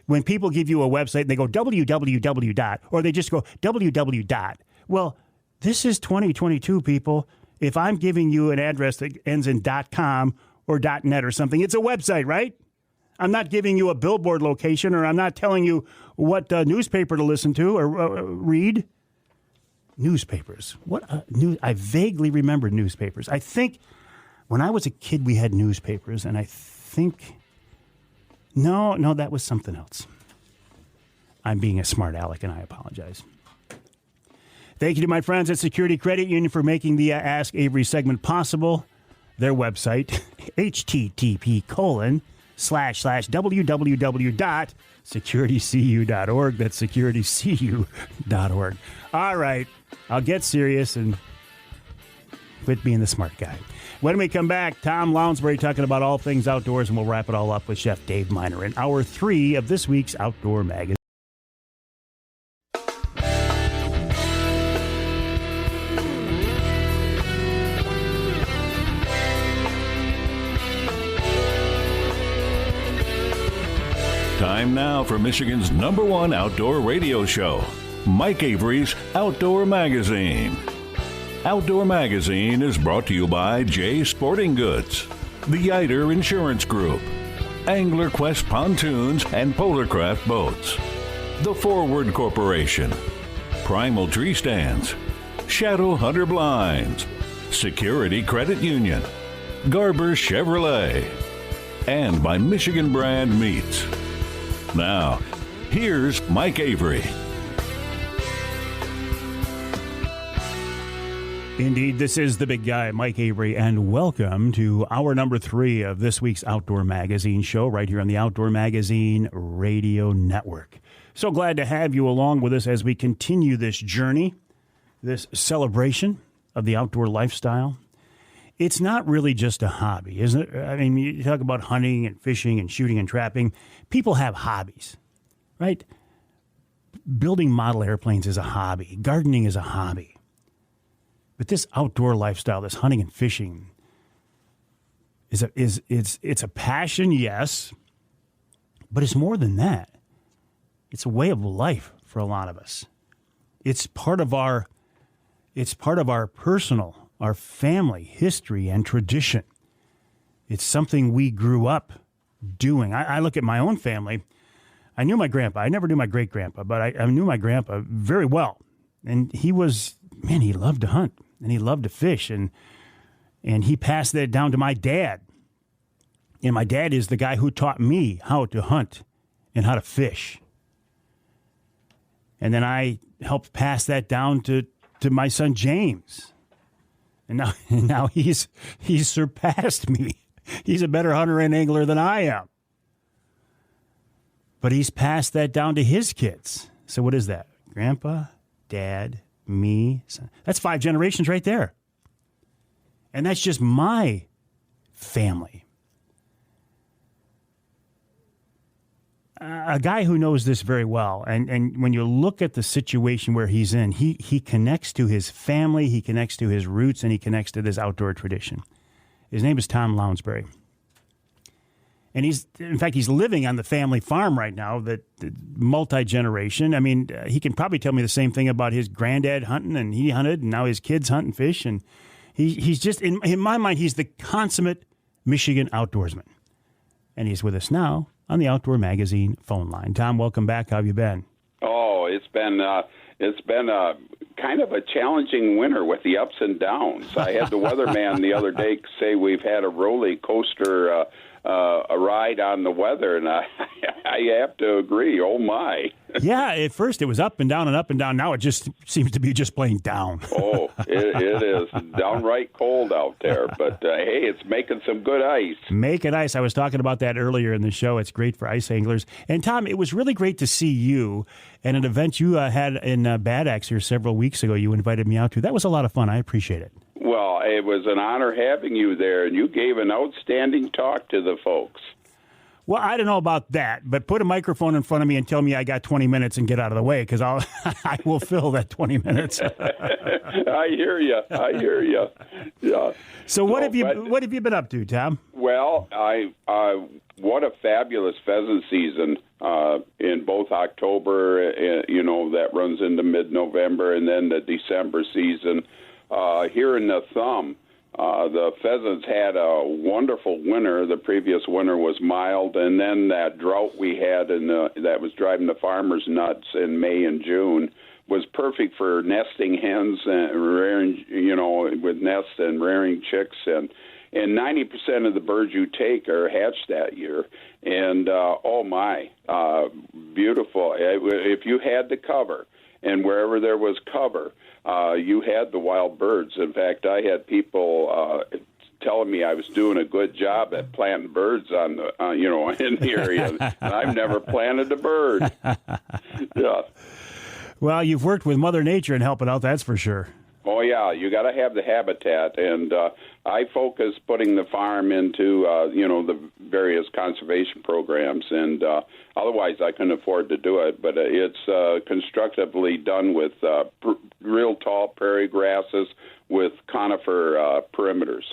when people give you a website and they go www. Or they just go www. Well, this is 2022, people. If I'm giving you an address that ends in .com or .net or something, it's a website, right? I'm not giving you a billboard location, or I'm not telling you what newspaper to listen to or read. Newspapers. I vaguely remember newspapers. I think when I was a kid, we had newspapers, and I think... No, that was something else. I'm being a smart aleck, and I apologize. Thank you to my friends at Security Credit Union for making the Ask Avery segment possible. Their website, http://www.securitycu.org. That's securitycu.org. All right, I'll get serious and quit being the smart guy. When we come back, Tom Lounsbury talking about all things outdoors, and we'll wrap it all up with Chef Dave Minar in hour 3 of this week's Outdoor Magazine. Time now for Michigan's #1 outdoor radio show, Mike Avery's Outdoor Magazine. Outdoor Magazine is brought to you by Jay Sporting Goods, the Yider Insurance Group, Angler Quest Pontoons and Polarcraft Boats, The Forward Corporation, Primal Tree Stands, Shadow Hunter Blinds, Security Credit Union, Garber Chevrolet, and by Michigan Brand Meats. Now, here's Mike Avery. Indeed, this is the big guy, Mike Avery, and welcome to hour number 3 of this week's Outdoor Magazine show right here on the Outdoor Magazine Radio Network. So glad to have you along with us as we continue this journey, this celebration of the outdoor lifestyle. It's not really just a hobby, isn't it? I mean, you talk about hunting and fishing and shooting and trapping. People have hobbies, right? building model airplanes is a hobby. Gardening is a hobby. But this outdoor lifestyle, this hunting and fishing, it's a passion, yes, but it's more than that. It's a way of life for a lot of us. It's part of our personal, our family history and tradition. It's something we grew up doing. I look at my own family. I knew my grandpa. I never knew my great-grandpa, but I knew my grandpa very well. And he loved to hunt, and he loved to fish, and he passed that down to my dad. And my dad is the guy who taught me how to hunt and how to fish. And then I helped pass that down to my son James. And now he's surpassed me. He's a better hunter and angler than I am. But he's passed that down to his kids. So what is that? Grandpa, Dad, me, son. That's 5 generations right there. And that's just my family. A guy who knows this very well, and when you look at the situation where he's in, he connects to his family, he connects to his roots, and he connects to this outdoor tradition. His name is Tom Lounsbury. And he's living on the family farm right now, that multi-generation. I mean, he can probably tell me the same thing about his granddad hunting, and he hunted, and now his kids hunt and fish. And he's just, in my mind, he's the consummate Michigan outdoorsman. And he's with us now on the Outdoor Magazine phone line. Tom, welcome back. How have you been? Oh, it's been a kind of a challenging winter with the ups and downs. I had the weatherman the other day say we've had a roller coaster a ride on the weather, and I have to agree. Oh, my. Yeah, at first it was up and down and up and down. Now it just seems to be just plain down. Oh, it is downright cold out there. But, hey, it's making some good ice. Making ice. I was talking about that earlier in the show. It's great for ice anglers. And, Tom, it was really great to see you at an event you had in Bad Axe here several weeks ago. You invited me out to. That was a lot of fun. I appreciate it. Well, it was an honor having you there, and you gave an outstanding talk to the folks. Well, I don't know about that, but put a microphone in front of me and tell me I got 20 minutes and get out of the way, because I will fill that 20 minutes. I hear you. Yeah. So what have you been up to, Tom? Well, what a fabulous pheasant season in both October, that runs into mid-November, and then the December season. Here in the Thumb, the pheasants had a wonderful winter. The previous winter was mild, and then that drought we had that was driving the farmers nuts in May and June was perfect for nesting hens and rearing, with nests and rearing chicks. And 90% of the birds you take are hatched that year. And, beautiful. If you had the cover, and wherever there was cover, you had the wild birds. In fact, I had people telling me I was doing a good job at planting birds in the area. And I've never planted a bird. Yeah. Well, you've worked with Mother Nature and helping out, that's for sure. Oh, yeah, you got to have the habitat, and I focus putting the farm into, the various conservation programs, and otherwise I couldn't afford to do it, but it's constructively done with real tall prairie grasses with conifer perimeters,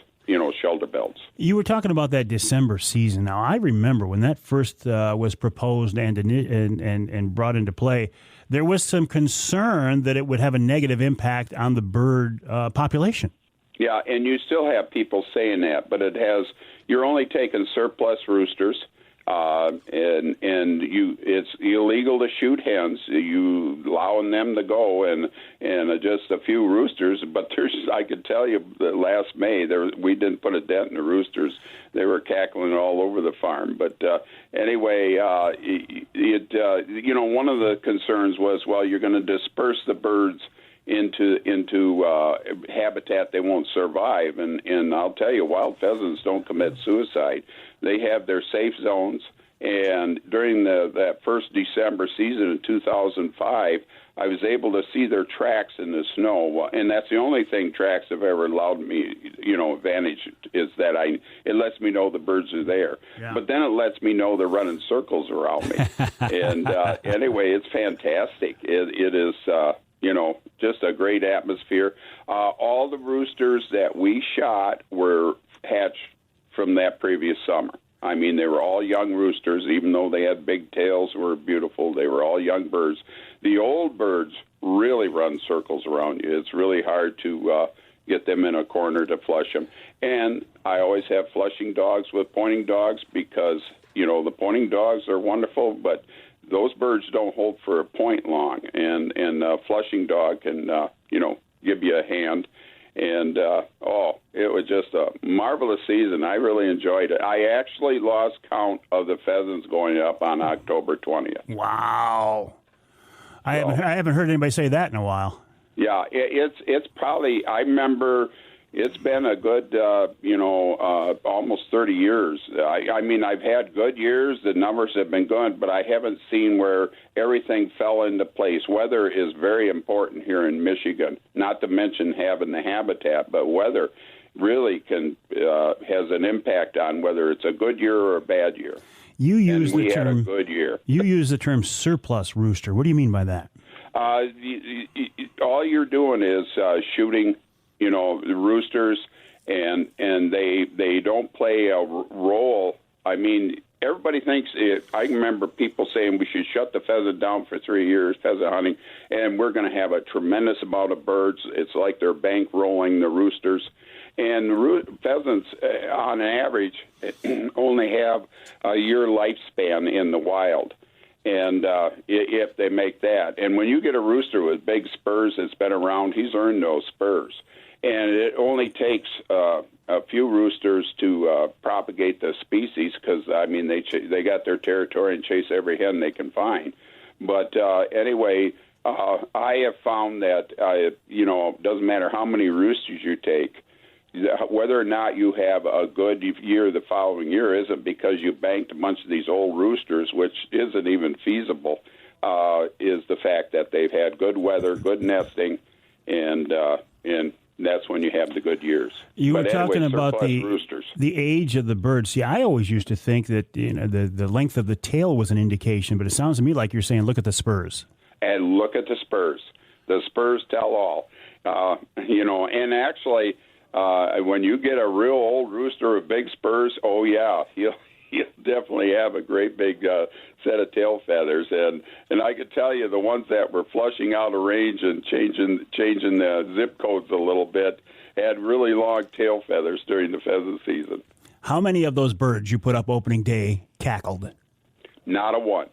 shelter belts. You were talking about that December season. Now, I remember when that first was proposed and brought into play, there was some concern that it would have a negative impact on the bird population. Yeah, and you still have people saying that, but you're only taking surplus roosters, it's illegal to shoot hens. You allowing them to go, and just a few roosters. But I could tell you that last May we didn't put a dent in the roosters. They were cackling all over the farm. But anyway, one of the concerns was, well, you're going to disperse the birds into habitat they won't survive, and I'll tell you, wild pheasants don't commit suicide. They have their safe zones, And during that first December season in 2005, I was able to see their tracks in the snow, and that's the only thing tracks have ever allowed me, advantage is that it lets me know the birds are there. Yeah. But then it lets me know they're running circles around me. And anyway, it's fantastic. It is, just a great atmosphere. All the roosters that we shot were hatched from that previous summer. I mean, they were all young roosters, even though they had big tails, were beautiful. They were all young birds. The old birds really run circles around you. It's really hard to get them in a corner to flush them. And I always have flushing dogs with pointing dogs because, the pointing dogs are wonderful, but those birds don't hold for a point long. And a flushing dog can, give you a hand. And, it was just a marvelous season. I really enjoyed it. I actually lost count of the pheasants going up on October 20th. Wow. I haven't heard anybody say that in a while. Yeah, it's probably, I remember it's been a good, almost 30 years. I mean, I've had good years. The numbers have been good, but I haven't seen where everything fell into place. Weather is very important here in Michigan, not to mention having the habitat, but weather really has an impact on whether it's a good year or a bad year. You use the term, had a good year. You use the term surplus rooster. What do you mean by that? All you're doing is shooting, the roosters, and they don't play a role. I mean, everybody thinks I remember people saying we should shut the pheasant down for 3 years, pheasant hunting, and we're going to have a tremendous amount of birds. It's like they're bankrolling the roosters. And pheasants, on average, only have a year lifespan in the wild, and if they make that. And when you get a rooster with big spurs that's been around, he's earned those spurs. And it only takes a few roosters to propagate the species because, they got their territory and chase every hen they can find. But anyway, I have found that, it doesn't matter how many roosters you take, whether or not you have a good year the following year isn't because you banked a bunch of these old roosters, which isn't even feasible, is the fact that they've had good weather, good nesting, and that's when you have the good years. You were talking about the age of the birds. See, I always used to think that the length of the tail was an indication, but it sounds to me like you're saying look at the spurs. And look at the spurs. The spurs tell all. And actually, when you get a real old rooster with big spurs, he'll definitely have a great big set of tail feathers. And I could tell you the ones that were flushing out of range and changing the zip codes a little bit had really long tail feathers during the pheasant season. How many of those birds you put up opening day cackled? Not a one.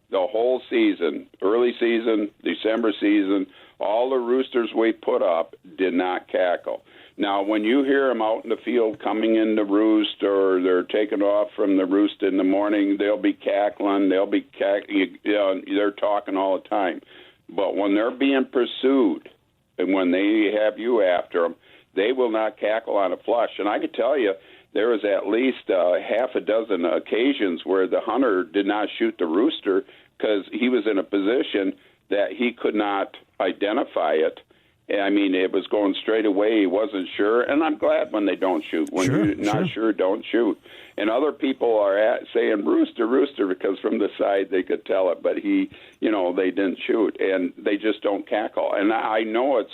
The whole season, early season, December season, all the roosters we put up did not cackle. Now, when you hear them out in the field coming in to roost or they're taking off from the roost in the morning, they'll be cackling. They're talking all the time. But when they're being pursued and when they have you after them, they will not cackle on a flush. And I can tell you, there was at least half a dozen occasions where the hunter did not shoot the rooster because he was in a position that he could not identify it. I mean, it was going straight away. He wasn't sure. And I'm glad when they don't shoot. When you're not sure, don't shoot. And other people are saying, rooster, rooster, because from the side they could tell it. But they didn't shoot. And they just don't cackle. And I know it's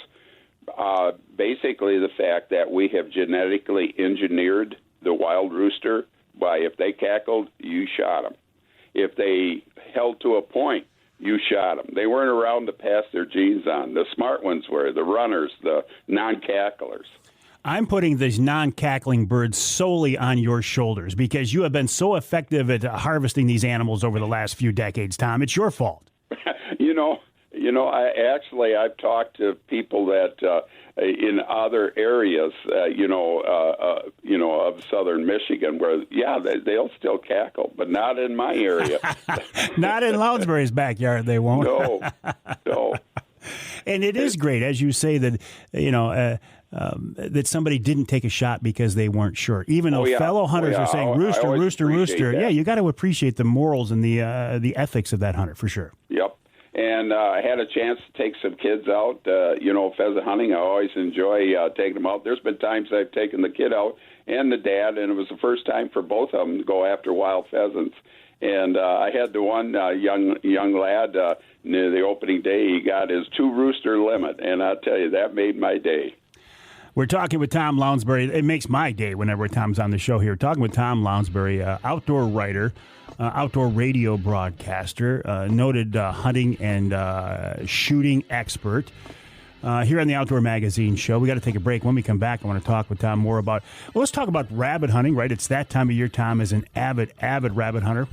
basically the fact that we have genetically engineered the wild rooster by if they cackled, you shot them. If they held to a point, you shot them. They weren't around to pass their genes on. The smart ones were, the runners, the non-cacklers. I'm putting these non-cackling birds solely on your shoulders because you have been so effective at harvesting these animals over the last few decades, Tom. It's your fault. I've talked to people that in other areas, of southern Michigan, where they'll still cackle, but not in my area. Not in Lowensbury's backyard, they won't. No. And it is great, as you say, that that somebody didn't take a shot because they weren't sure. Even though fellow hunters are saying rooster, rooster, rooster. That. Yeah, you got to appreciate the morals and the ethics of that hunter for sure. Yep. And I had a chance to take some kids out. Pheasant hunting, I always enjoy taking them out. There's been times I've taken the kid out and the dad, and it was the first time for both of them to go after wild pheasants. And I had the one young lad near the opening day. He got his 2 rooster limit, and I tell you, that made my day. We're talking with Tom Lounsbury. It makes my day whenever Tom's on the show here. Talking with Tom Lounsbury, outdoor writer, outdoor radio broadcaster, noted hunting and shooting expert. Here on the Outdoor Magazine Show. We got to take a break. When we come back, I want to talk with Tom more about, let's talk about rabbit hunting, right? It's that time of year. Tom is an avid rabbit hunter.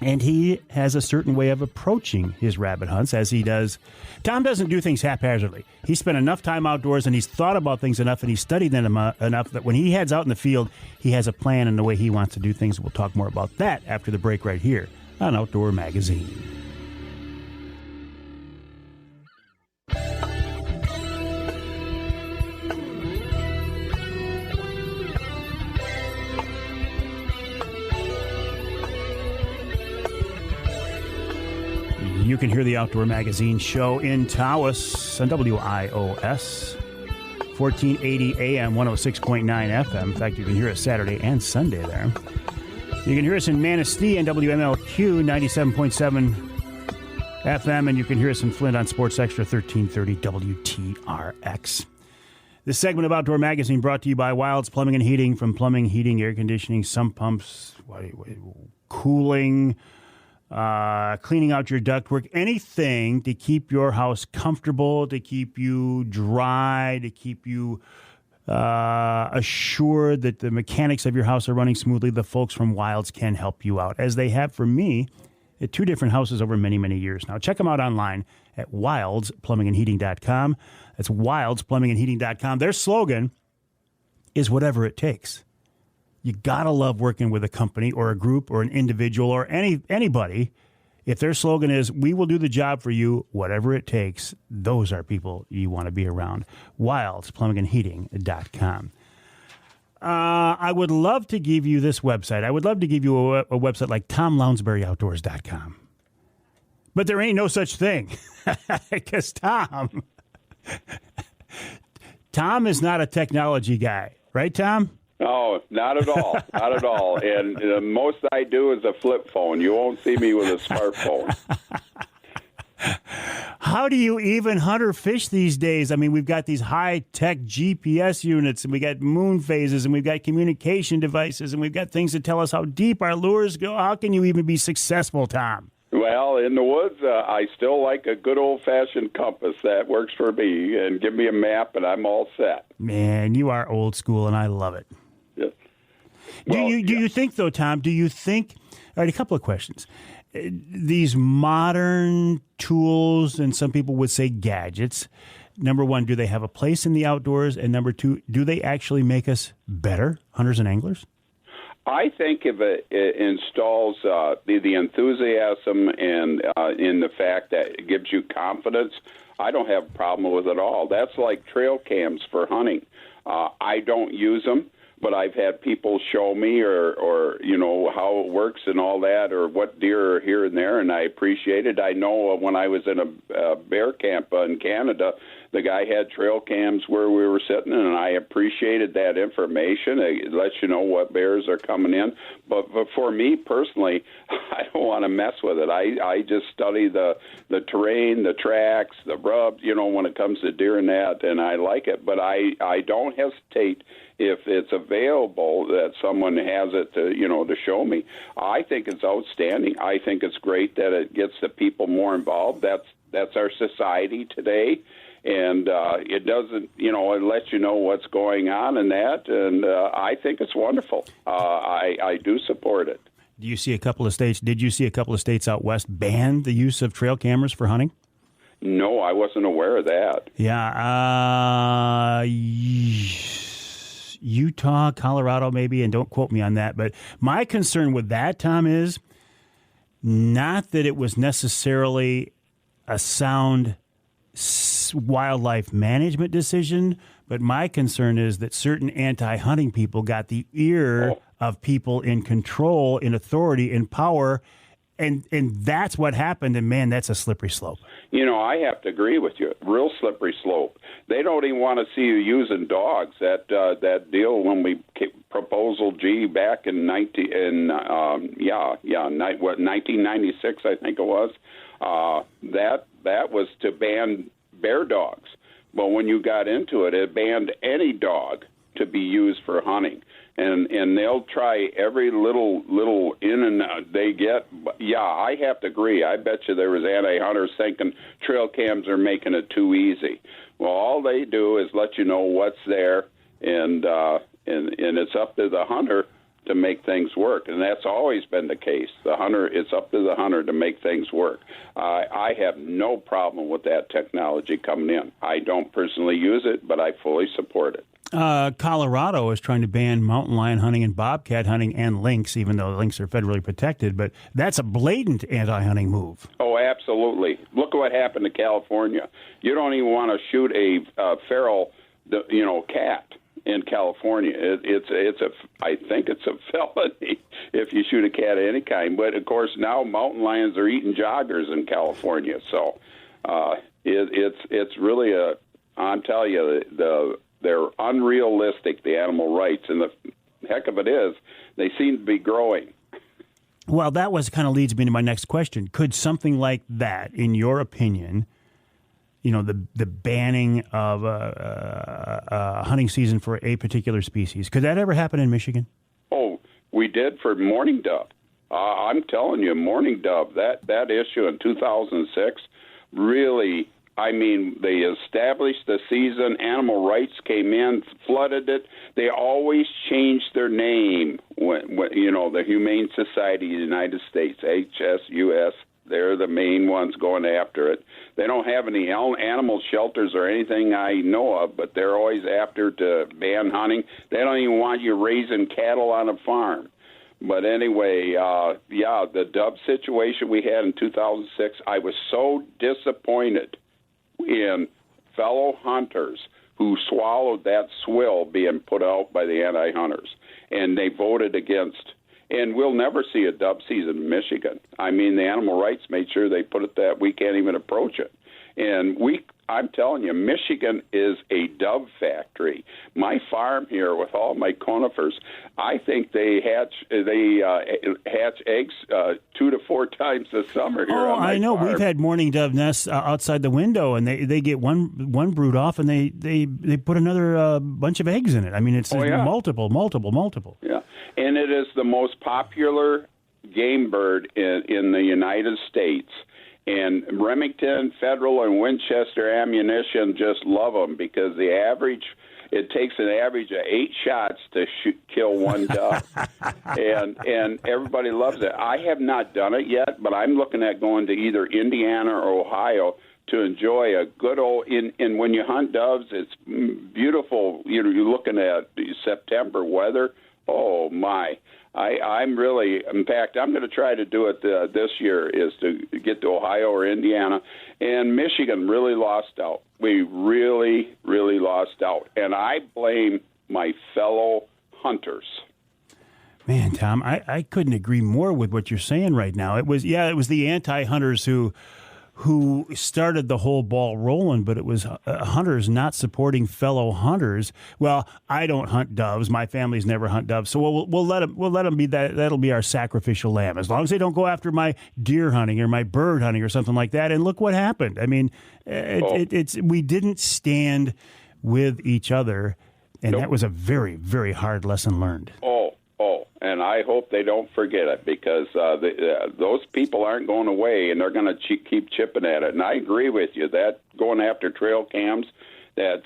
And he has a certain way of approaching his rabbit hunts as he does. Tom doesn't do things haphazardly. He spent enough time outdoors and he's thought about things enough and he's studied them enough that when he heads out in the field, he has a plan and the way he wants to do things. We'll talk more about that after the break right here on Outdoor Magazine. You can hear the Outdoor Magazine Show in Tawas on WIOS, 1480 AM, 106.9 FM. In fact, you can hear us Saturday and Sunday there. You can hear us in Manistee on WMLQ, 97.7 FM, and you can hear us in Flint on Sports Extra, 1330 WTRX. This segment of Outdoor Magazine brought to you by Wilds Plumbing and Heating. From plumbing, heating, air conditioning, sump pumps, cooling, cleaning out your ductwork, anything to keep your house comfortable, to keep you dry, to keep you assured that the mechanics of your house are running smoothly. The folks from Wilds can help you out, as they have for me at 2 different houses over many, many years now. Check them out online at wildsplumbingandheating.com. That's wildsplumbingandheating.com. Their slogan is whatever it takes. You got to love working with a company or a group or an individual or anybody. If their slogan is, we will do the job for you, whatever it takes, those are people you want to be around. Wildsplumbingandheating.com. I would love to give you this website. I would love to give you a website like TomLounsburyOutdoors.com. But there ain't no such thing. Because Tom is not a technology guy. Right, Tom? No, not at all. Not at all. And the most I do is a flip phone. You won't see me with a smartphone. How do you even hunt or fish these days? I mean, we've got these high-tech GPS units, and we got moon phases, and we've got communication devices, and we've got things that tell us how deep our lures go. How can you even be successful, Tom? Well, in the woods, I still like a good old-fashioned compass. That works for me. And give me a map, and I'm all set. Man, you are old school, and I love it. Yes. Well, do you think, though, Tom, all right, a couple of questions. These modern tools, and some people would say gadgets, number one, do they have a place in the outdoors? And number two, do they actually make us better hunters and anglers? I think if it installs the enthusiasm and in the fact that it gives you confidence, I don't have a problem with it at all. That's like trail cams for hunting. I don't use them, but I've had people show me or you know, how it works and all that, or what deer are here and there, and I appreciate it. I know when I was in a bear camp in Canada, the guy had trail cams where we were sitting, and I appreciated that information. It lets you know what bears are coming in. But for me personally, I don't want to mess with it. I just study the terrain, the tracks, the rubs, you know, when it comes to deer and that, and I like it. But I don't hesitate if it's available that someone has it to, you know, to show me. I think it's outstanding. I think it's great that it gets the people more involved. That's our society today. And it doesn't, you know, it lets you know what's going on in that, and I think it's wonderful. I do support it. Did you see a couple of states out west ban the use of trail cameras for hunting? No, I wasn't aware of that. Yeah, Utah, Colorado maybe, and don't quote me on that. But my concern with that, Tom, is not that it was necessarily a sound wildlife management decision, but my concern is that certain anti-hunting people got the ear of people in control, in authority, in power, and that's what happened, and man, that's a slippery slope. You know, I have to agree with you. Real slippery slope. They don't even want to see you using dogs. That deal when we proposal G back in 1996, I think it was. That was to ban bear dogs. But when you got into it, it banned any dog to be used for hunting. And they'll try every little in and out they get. Yeah, I have to agree. I bet you there was anti-hunters thinking trail cams are making it too easy. Well, all they do is let you know what's there, and it's up to the hunter to make things work, and that's always been the case. It's up to the hunter to make things work. I have no problem with that technology coming in. I don't personally use it, but I fully support it. Colorado is trying to ban mountain lion hunting and bobcat hunting and lynx, even though lynx are federally protected. But that's a blatant anti-hunting move. Oh, absolutely. Look at what happened to California. You don't even want to shoot a feral, cat in California. I think it's a felony if you shoot a cat of any kind. But of course, now mountain lions are eating joggers in California. So it's really I'm telling you, they're unrealistic, the animal rights, and the heck of it is, they seem to be growing. Well, that kind of leads me to my next question. Could something like that, in your opinion, the banning of a hunting season for a particular species, could that ever happen in Michigan? Oh, we did for mourning dove. I'm telling you, mourning dove, that issue in 2006 really... I mean, they established the season, animal rights came in, flooded it. They always changed their name when the Humane Society of the United States, HSUS, they're the main ones going after it. They don't have any animal shelters or anything I know of, but they're always after to ban hunting. They don't even want you raising cattle on a farm. But anyway, the dove situation we had in 2006, I was so disappointed in fellow hunters who swallowed that swill being put out by the anti-hunters, and they voted against. And we'll never see a dove season in Michigan. I mean, the animal rights made sure they put it that we can't even approach it. And I'm telling you, Michigan is a dove factory. My farm here with all my conifers, I think they hatch eggs 2 to 4 times this summer here on my I know. farm. We've had mourning dove nests outside the window, and they get one brood off, and they put another bunch of eggs in it. I mean, it's multiple. Yeah, and it is the most popular game bird in the United States. And Remington, Federal, and Winchester ammunition just love them because it takes an average of 8 shots to kill one dove. and everybody loves it. I have not done it yet, but I'm looking at going to either Indiana or Ohio to enjoy a good old, and when you hunt doves, it's beautiful. You're looking at September weather. Oh, my. I'm really, in fact, I'm going to try to do it this year, is to get to Ohio or Indiana. And Michigan really lost out. We really, really lost out. And I blame my fellow hunters. Man, Tom, I couldn't agree more with what you're saying right now. It was the anti-hunters who started the whole ball rolling, but it was hunters not supporting fellow hunters. Well, I don't hunt doves. My family's never hunt doves, so we'll let them be that. That'll be our sacrificial lamb, as long as they don't go after my deer hunting or my bird hunting or something like that. And look what happened. I mean, we didn't stand with each other, and that was a very, very hard lesson learned. And I hope they don't forget it, because those people aren't going away, and they're going to keep chipping at it. And I agree with you that going after trail cams, that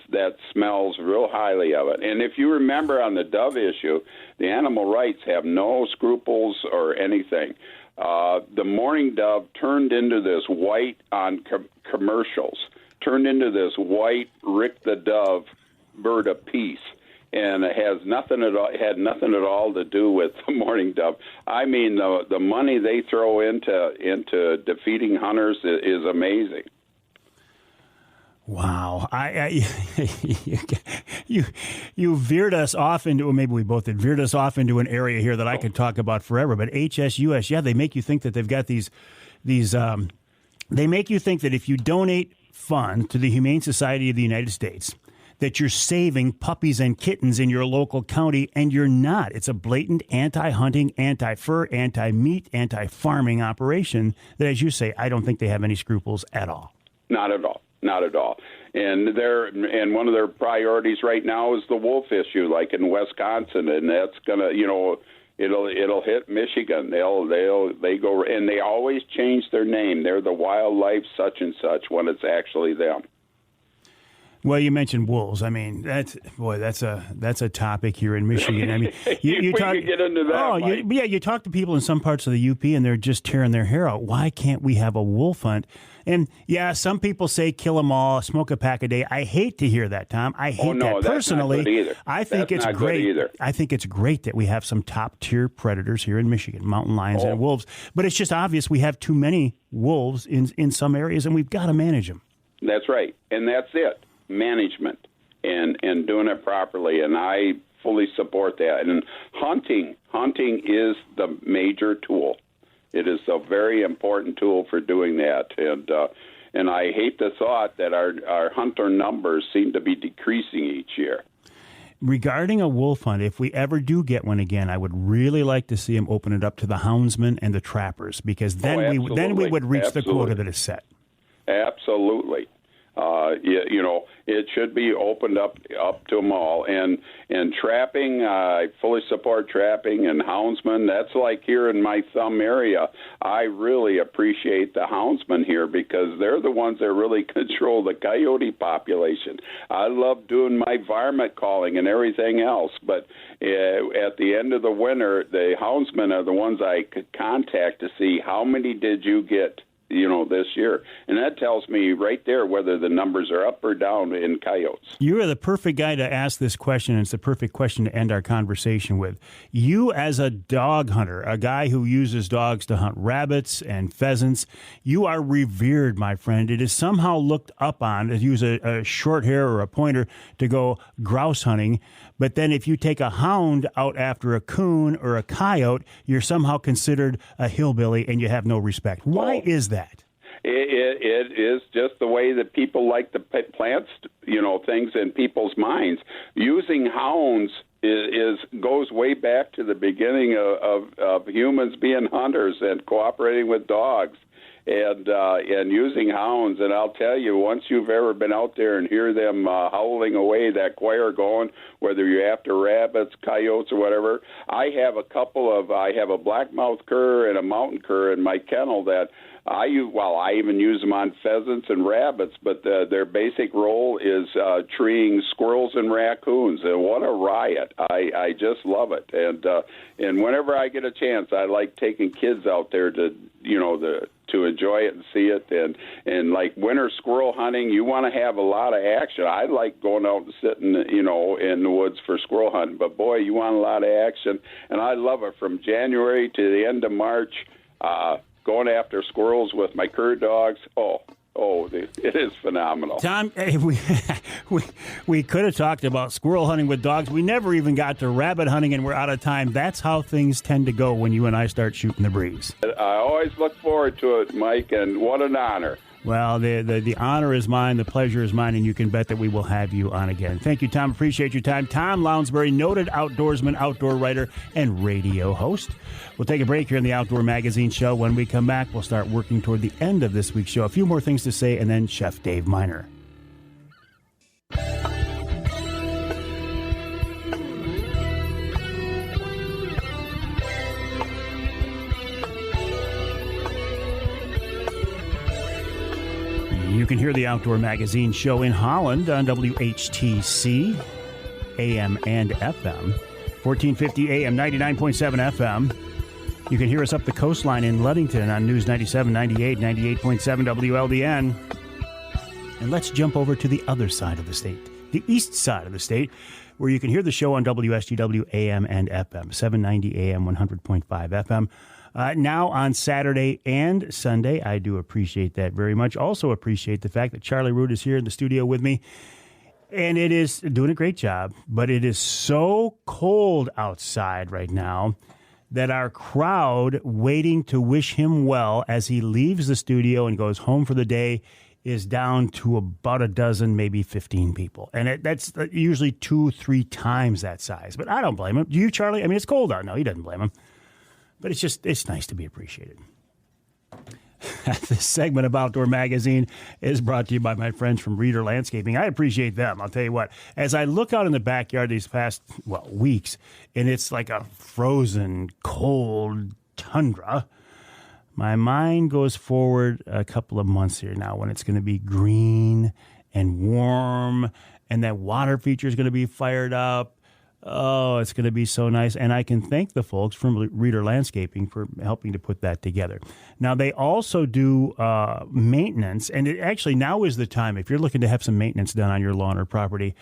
smells real highly of it. And if you remember on the dove issue, the animal rights have no scruples or anything. The mourning dove turned into this white on commercials, turned into this white Rick the Dove bird of peace. And it had nothing at all to do with the mourning dove. I mean, the money they throw into defeating hunters is amazing. Wow. You veered us off into, maybe we both did, veered us off into an area here that I could talk about forever. But HSUS, yeah, they make you think that they've got these they make you think that if you donate funds to the Humane Society of the United States, that you're saving puppies and kittens in your local county, and you're not. It's a blatant anti-hunting, anti-fur, anti-meat, anti-farming operation that, as you say, I don't think they have any scruples at all. Not at all. Not at all. And one of their priorities right now is the wolf issue, like in Wisconsin, and that's gonna, it'll hit Michigan. They go, and they always change their name. They're the wildlife such and such when it's actually them. Well, you mentioned wolves. I mean, that's a topic here in Michigan. I mean, you we talk, could get into that. You talk to people in some parts of the UP, and they're just tearing their hair out. Why can't we have a wolf hunt? And yeah, some people say kill them all, smoke a pack a day. I hate to hear that, Tom. I hate that personally. That's not good either. I think it's great. I think it's great that we have some top tier predators here in Michigan, mountain lions and wolves. But it's just obvious we have too many wolves in some areas, and we've got to manage them. That's right, and that's it. Management and doing it properly, and I fully support that. And hunting is the major tool. It is a very important tool for doing that. And I hate the thought that our hunter numbers seem to be decreasing each year. Regarding a wolf hunt, if we ever do get one again, I would really like to see them open it up to the houndsmen and the trappers, because then we would reach the quota that is set. Absolutely. It should be opened up to them all. And trapping, I fully support trapping and houndsmen. That's like here in my thumb area. I really appreciate the houndsmen here because they're the ones that really control the coyote population. I love doing my varmint calling and everything else, but at the end of the winter, the houndsmen are the ones I could contact to see how many did you get this year. And that tells me right there whether the numbers are up or down in coyotes. You are the perfect guy to ask this question, and it's the perfect question to end our conversation with. You, as a dog hunter, a guy who uses dogs to hunt rabbits and pheasants, you are revered, my friend. It is somehow looked up on to use a short hair or a pointer to go grouse hunting. But then if you take a hound out after a coon or a coyote, you're somehow considered a hillbilly and you have no respect. Why is that? It is just the way that people like to plant, things in people's minds. Using hounds goes way back to the beginning of humans being hunters and cooperating with dogs. And using hounds, and I'll tell you, once you've ever been out there and hear them howling away, that choir going, whether you're after rabbits, coyotes, or whatever, I have a blackmouth cur and a mountain cur in my kennel that I even use them on pheasants and rabbits, but their basic role is treeing squirrels and raccoons, and what a riot. I just love it, and whenever I get a chance, I like taking kids out there to enjoy it and see it, and like winter squirrel hunting, you want to have a lot of action. I like going out and sitting, in the woods for squirrel hunting, but boy, you want a lot of action, and I love it from January to the end of March, going after squirrels with my cur dogs. It is phenomenal. Tom, we could have talked about squirrel hunting with dogs. We never even got to rabbit hunting, and we're out of time. That's how things tend to go when you and I start shooting the breeze. I always look forward to it, Mike, and what an honor. Well, the honor is mine, the pleasure is mine, and you can bet that we will have you on again. Thank you, Tom. Appreciate your time. Tom Lounsbury, noted outdoorsman, outdoor writer, and radio host. We'll take a break here in the Outdoor Magazine show. When we come back, we'll start working toward the end of this week's show. A few more things to say, and then Chef Dave Minar. You can hear the Outdoor Magazine show in Holland on WHTC, AM and FM, 1450 AM, 99.7 FM. You can hear us up the coastline in Ludington on News 97, 98, 98.7 WLDN. And let's jump over to the other side of the state, the east side of the state, where you can hear the show on WSGW AM and FM, 790 AM, 100.5 FM. now on Saturday and Sunday. I do appreciate that very much. Also appreciate the fact that Charlie Root is here in the studio with me. And it is doing a great job, but it is so cold outside right now that our crowd waiting to wish him well as he leaves the studio and goes home for the day is down to about a dozen, maybe 15 people. And that's usually 2-3 times that size. But I don't blame him. Do you, Charlie? I mean, it's cold out. No, he doesn't blame him. But it's nice to be appreciated. This segment of Outdoor Magazine is brought to you by my friends from Reader Landscaping. I appreciate them. I'll tell you what, as I look out in the backyard these past, weeks, and it's like a frozen, cold tundra, my mind goes forward a couple of months here now when it's going to be green and warm, and that water feature is going to be fired up. Oh, it's going to be so nice. And I can thank the folks from Reader Landscaping for helping to put that together. Now, they also do maintenance, and it actually now is the time. If you're looking to have some maintenance done on your lawn or property,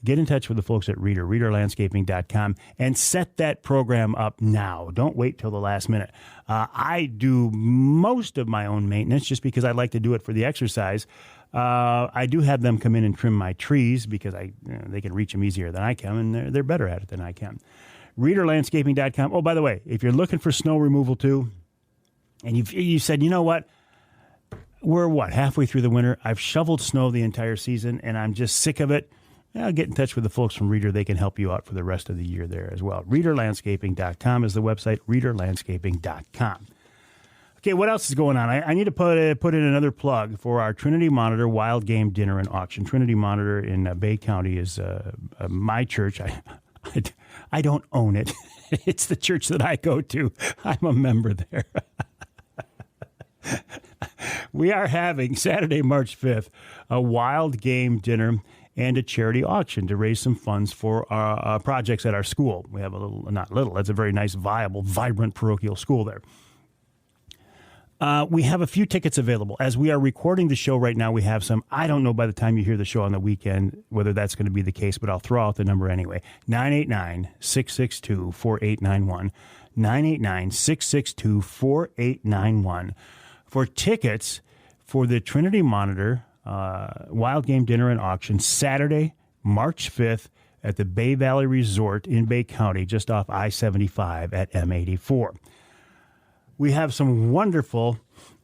get in touch with the folks at Reader, readerlandscaping.com, and set that program up now. Don't wait till the last minute. I do most of my own maintenance just because I like to do it for the exercise. I do have them come in and trim my trees because they can reach them easier than I can, and they're better at it than I can. ReaderLandscaping.com. Oh, by the way, if you're looking for snow removal too, and you said, you know what, we're halfway through the winter. I've shoveled snow the entire season, and I'm just sick of it. Get in touch with the folks from Reader. They can help you out for the rest of the year there as well. ReaderLandscaping.com is the website. ReaderLandscaping.com. Okay, what else is going on? I need to put in another plug for our Trinity Monitor Wild Game Dinner and Auction. Trinity Monitor in Bay County is my church. I don't own it. It's the church that I go to. I'm a member there. We are having Saturday, March 5th, a wild game dinner and a charity auction to raise some funds for our projects at our school. We have that's a very nice, viable, vibrant parochial school there. We have a few tickets available. As we are recording the show right now, we have some. I don't know by the time you hear the show on the weekend whether that's going to be the case, but I'll throw out the number anyway. 989-662-4891. 989-662-4891 for tickets for the Trinity Monitor Wild Game Dinner and Auction Saturday, March 5th at the Bay Valley Resort in Bay County, just off I-75 at M84. We have some wonderful,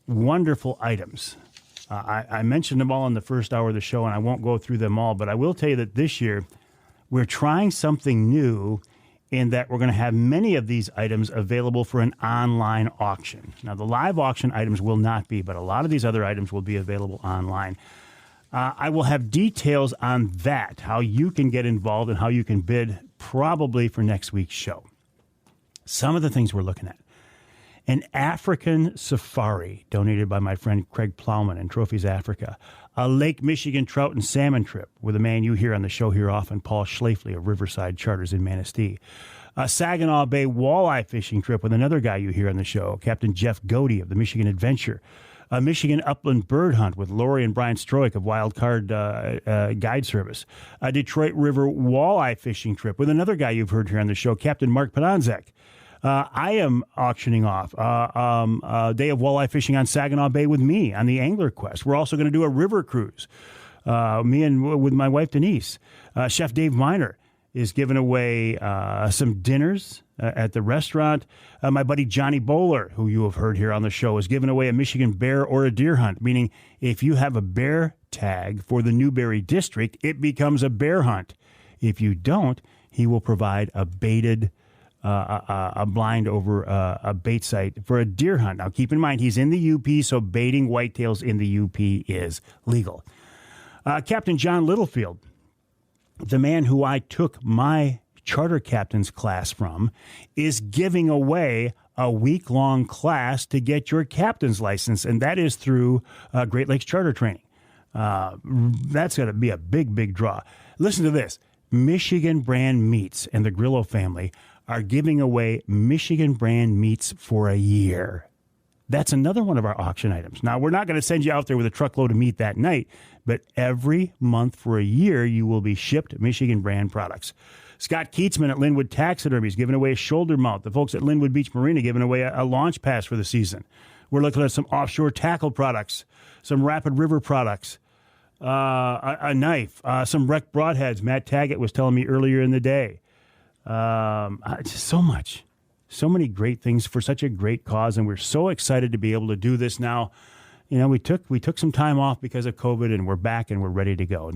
wonderful items. I mentioned them all in the first hour of the show, and I won't go through them all, but I will tell you that this year we're trying something new in that we're going to have many of these items available for an online auction. Now, the live auction items will not be, but a lot of these other items will be available online. I will have details on that, how you can get involved and how you can bid probably for next week's show. Some of the things we're looking at. An African safari donated by my friend Craig Plowman in Trophies Africa. A Lake Michigan trout and salmon trip with a man you hear on the show here often, Paul Schlafly of Riverside Charters in Manistee. A Saginaw Bay walleye fishing trip with another guy you hear on the show, Captain Jeff Godey of the Michigan Adventure. A Michigan upland bird hunt with Lori and Brian Stroik of Wild Card Guide Service. A Detroit River walleye fishing trip with another guy you've heard here on the show, Captain Mark Podonzek. I am auctioning off a day of walleye fishing on Saginaw Bay with me on the Angler Quest. We're also going to do a river cruise, me and with my wife Denise. Chef Dave Minar is giving away some dinners at the restaurant. My buddy Johnny Bowler, who you have heard here on the show, is giving away a Michigan bear or a deer hunt, meaning if you have a bear tag for the Newberry District, it becomes a bear hunt. If you don't, he will provide a baited a blind over a bait site for a deer hunt. Now, keep in mind, he's in the UP, so baiting whitetails in the UP is legal. Captain John Littlefield, the man who I took my charter captain's class from, is giving away a week-long class to get your captain's license, and that is through Great Lakes Charter Training. That's going to be a big, big draw. Listen to this. Michigan Brand Meats and the Grillo family are giving away Michigan Brand Meats for a year. That's another one of our auction items. Now, we're not going to send you out there with a truckload of meat that night, but every month for a year, you will be shipped Michigan brand products. Scott Keatsman at Linwood Taxidermy is giving away a shoulder mount. The folks at Linwood Beach Marina giving away a launch pass for the season. We're looking at some offshore tackle products, some Rapid River products, a knife, some wrecked broadheads. Matt Taggett was telling me earlier in the day. Just so much. So many great things for such a great cause, and we're so excited to be able to do this now. You know, we took some time off because of COVID, and we're back and we're ready to go.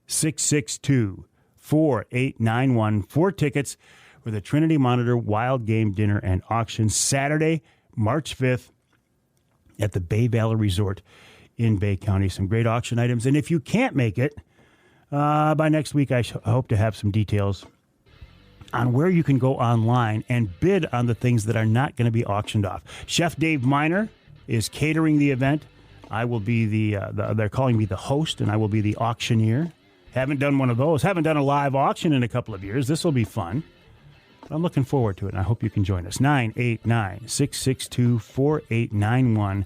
989-662-4891 for tickets for the Trinity Monitor Wild Game Dinner and Auction Saturday, March 5th at the Bay Valley Resort in Bay County. Some great auction items. And if you can't make it, by next week, I hope to have some details on where you can go online and bid on the things that are not going to be auctioned off. Chef Dave Minar is catering the event. I will be they're calling me the host, and I will be the auctioneer. Haven't done one of those. Haven't done a live auction in a couple of years. This will be fun. I'm looking forward to it, and I hope you can join us. 989-662-4891.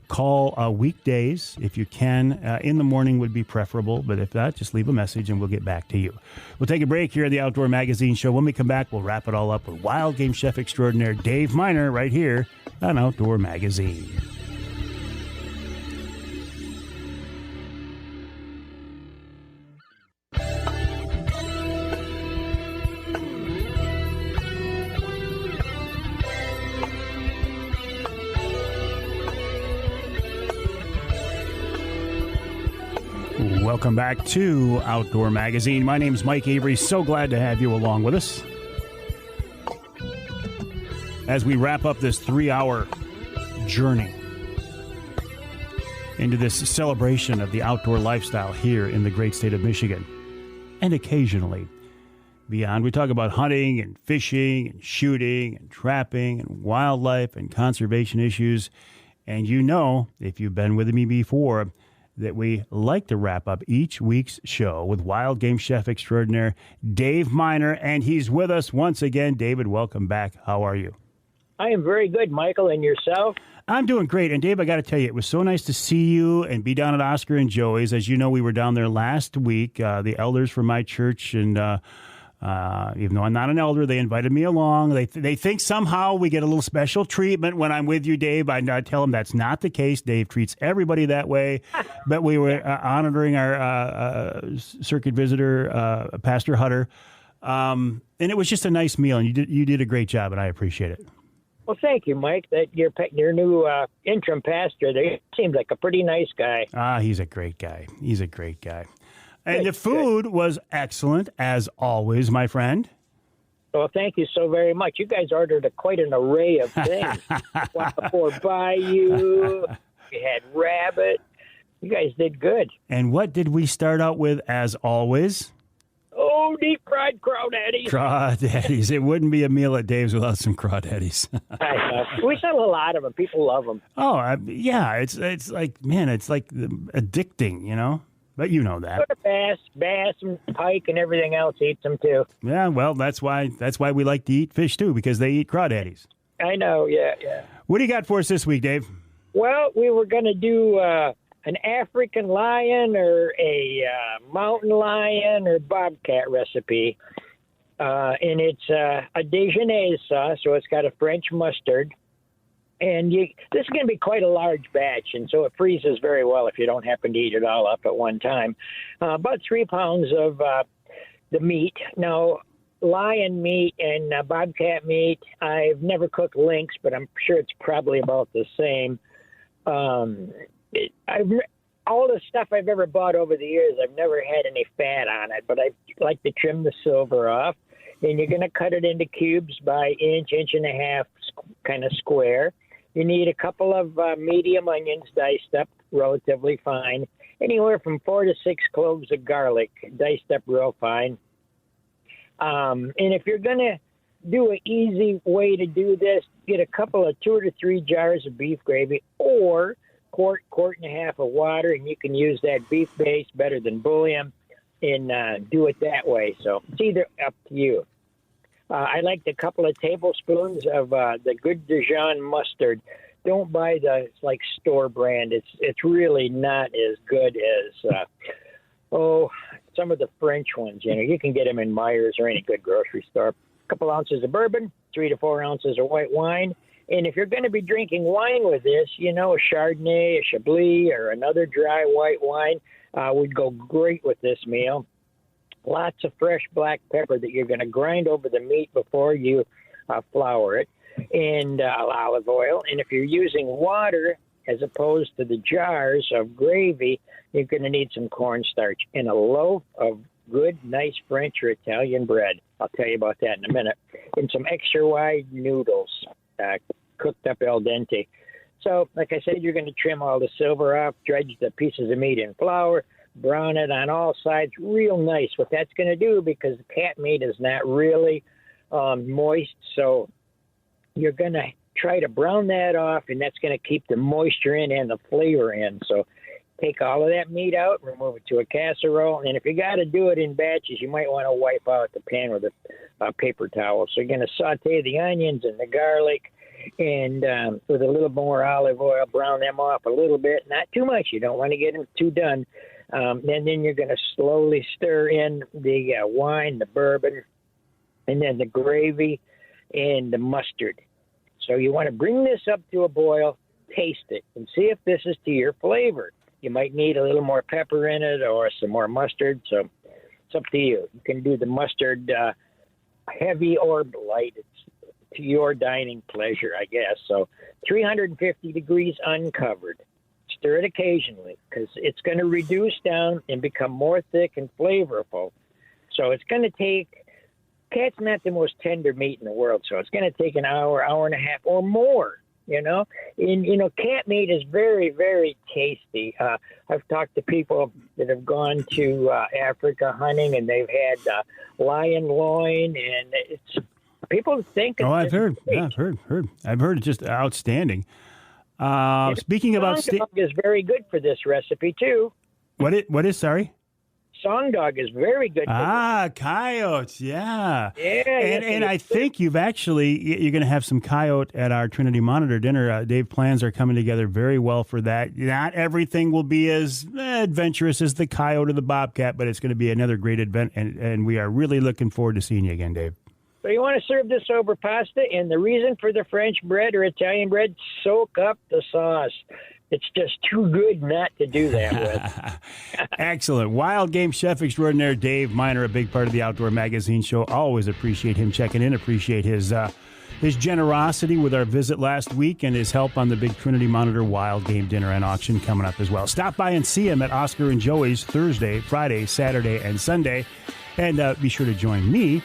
Call weekdays if you can. In the morning would be preferable, but if not, just leave a message and we'll get back to you. We'll take a break here at the Outdoor Magazine Show. When we come back, we'll wrap it all up with wild game chef extraordinaire Dave Minar right here on Outdoor Magazine. Welcome back to Outdoor Magazine. My name is Mike Avery. So glad to have you along with us as we wrap up this 3-hour journey into this celebration of the outdoor lifestyle here in the great state of Michigan and occasionally beyond. We talk about hunting and fishing and shooting and trapping and wildlife and conservation issues. And you know, if you've been with me before, that we like to wrap up each week's show with wild game chef extraordinaire Dave Minar, and he's with us once again. David, welcome back. How are you? I am very good, Michael, and yourself? I'm doing great. And Dave, I got to tell you, it was so nice to see you and be down at Oscar and Joey's. As you know, we were down there last week. The elders from my church, and even though I'm not an elder, they invited me along. They think somehow we get a little special treatment when I'm with you, Dave. I tell them that's not the case. Dave treats everybody that way. But we were honoring our circuit visitor, Pastor Hutter. And it was just a nice meal, and you did a great job, and I appreciate it. Well, thank you, Mike. That your new interim pastor, they seemed like a pretty nice guy. He's a great guy. And the food was excellent, as always, my friend. Well, thank you so very much. You guys ordered quite an array of things. Before Bayou, you had rabbit. You guys did good. And what did we start out with, as always? Oh, deep-fried crawdaddies. Crawdaddies. It wouldn't be a meal at Dave's without some crawdaddies. I know. We sell a lot of them. People love them. Oh, yeah. It's like, man, it's like addicting, you know? But you know that. Bass and pike and everything else eats them too. Yeah, well, that's why we like to eat fish too, because they eat crawdaddies. I know, yeah. What do you got for us this week, Dave? Well, we were going to do an African lion or a mountain lion or bobcat recipe. And it's a Dijonnaise sauce, so it's got a French mustard. And this is going to be quite a large batch, and so it freezes very well if you don't happen to eat it all up at one time. About 3 pounds of the meat. Now, lion meat and bobcat meat, I've never cooked Lynx, but I'm sure it's probably about the same. All the stuff I've ever bought over the years, I've never had any fat on it, but I like to trim the silver off. And you're going to cut it into cubes by inch and a half, kind of square. You need a couple of medium onions diced up relatively fine, anywhere from 4 to 6 cloves of garlic diced up real fine. And if you're going to do an easy way to do this, get a couple of 2 to 3 jars of beef gravy or quart and a half of water, and you can use that beef base better than bouillon and do it that way. So it's either up to you. I like a couple of tablespoons of the good Dijon mustard. Don't buy the store brand. It's really not as good as some of the French ones. You can get them in Myers or any good grocery store. A couple ounces of bourbon, 3 to 4 ounces of white wine. And if you're going to be drinking wine with this, a Chardonnay, a Chablis, or another dry white wine would go great with this meal. Lots of fresh black pepper that you're going to grind over the meat before you flour it, and olive oil. And if you're using water as opposed to the jars of gravy, you're going to need some cornstarch and a loaf of good, nice French or Italian bread. I'll tell you about that in a minute. And some extra wide noodles, cooked up al dente. So, like I said, you're going to trim all the silver off, dredge the pieces of meat in flour, brown it on all sides real nice. What that's going to do, because the cat meat is not really moist, so you're going to try to brown that off, and that's going to keep the moisture in and the flavor in. So take all of that meat out, remove it to a casserole, and if you got to do it in batches, you might want to wipe out the pan with a paper towel. So you're going to saute the onions and the garlic, and with a little more olive oil, brown them off a little bit, not too much. You don't want to get them too done. And then you're going to slowly stir in the wine, the bourbon, and then the gravy and the mustard. So you want to bring this up to a boil, taste it, and see if this is to your flavor. You might need a little more pepper in it or some more mustard, so it's up to you. You can do the mustard heavy or light. It's to your dining pleasure, I guess. So 350 degrees uncovered. Stir it occasionally because it's going to reduce down and become more thick and flavorful. So it's going to take, cat's not the most tender meat in the world, so it's going to take an hour, hour and a half or more, And, cat meat is very, very tasty. I've talked to people that have gone to Africa hunting, and they've had lion loin, and it's people think. I've heard. Yeah, I've heard. I've heard it's just outstanding. Speaking about dog is very good for this recipe too. What is? Sorry. Song dog is very good. Coyotes, yeah. And I think you're going to have some coyote at our Trinity Monitor dinner. Dave, plans are coming together very well for that. Not everything will be as adventurous as the coyote or the bobcat, but it's going to be another great event, and we are really looking forward to seeing you again, Dave. So you want to serve this over pasta, and the reason for the French bread or Italian bread, soak up the sauce. It's just too good not to do that with. Excellent. Wild game chef extraordinaire Dave Minar, a big part of the Outdoor Magazine show. Always appreciate him checking in. Appreciate his generosity with our visit last week and his help on the big Trinity Monitor Wild Game Dinner and Auction coming up as well. Stop by and see him at Oscar and Joey's Thursday, Friday, Saturday, and Sunday. And be sure to join me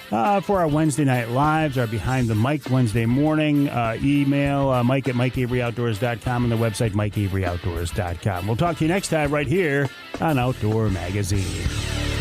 for our Wednesday night lives, our Behind the Mic Wednesday morning. Email Mike at MikeAveryOutdoors.com and the website MikeAveryOutdoors.com. We'll talk to you next time right here on Outdoor Magazine.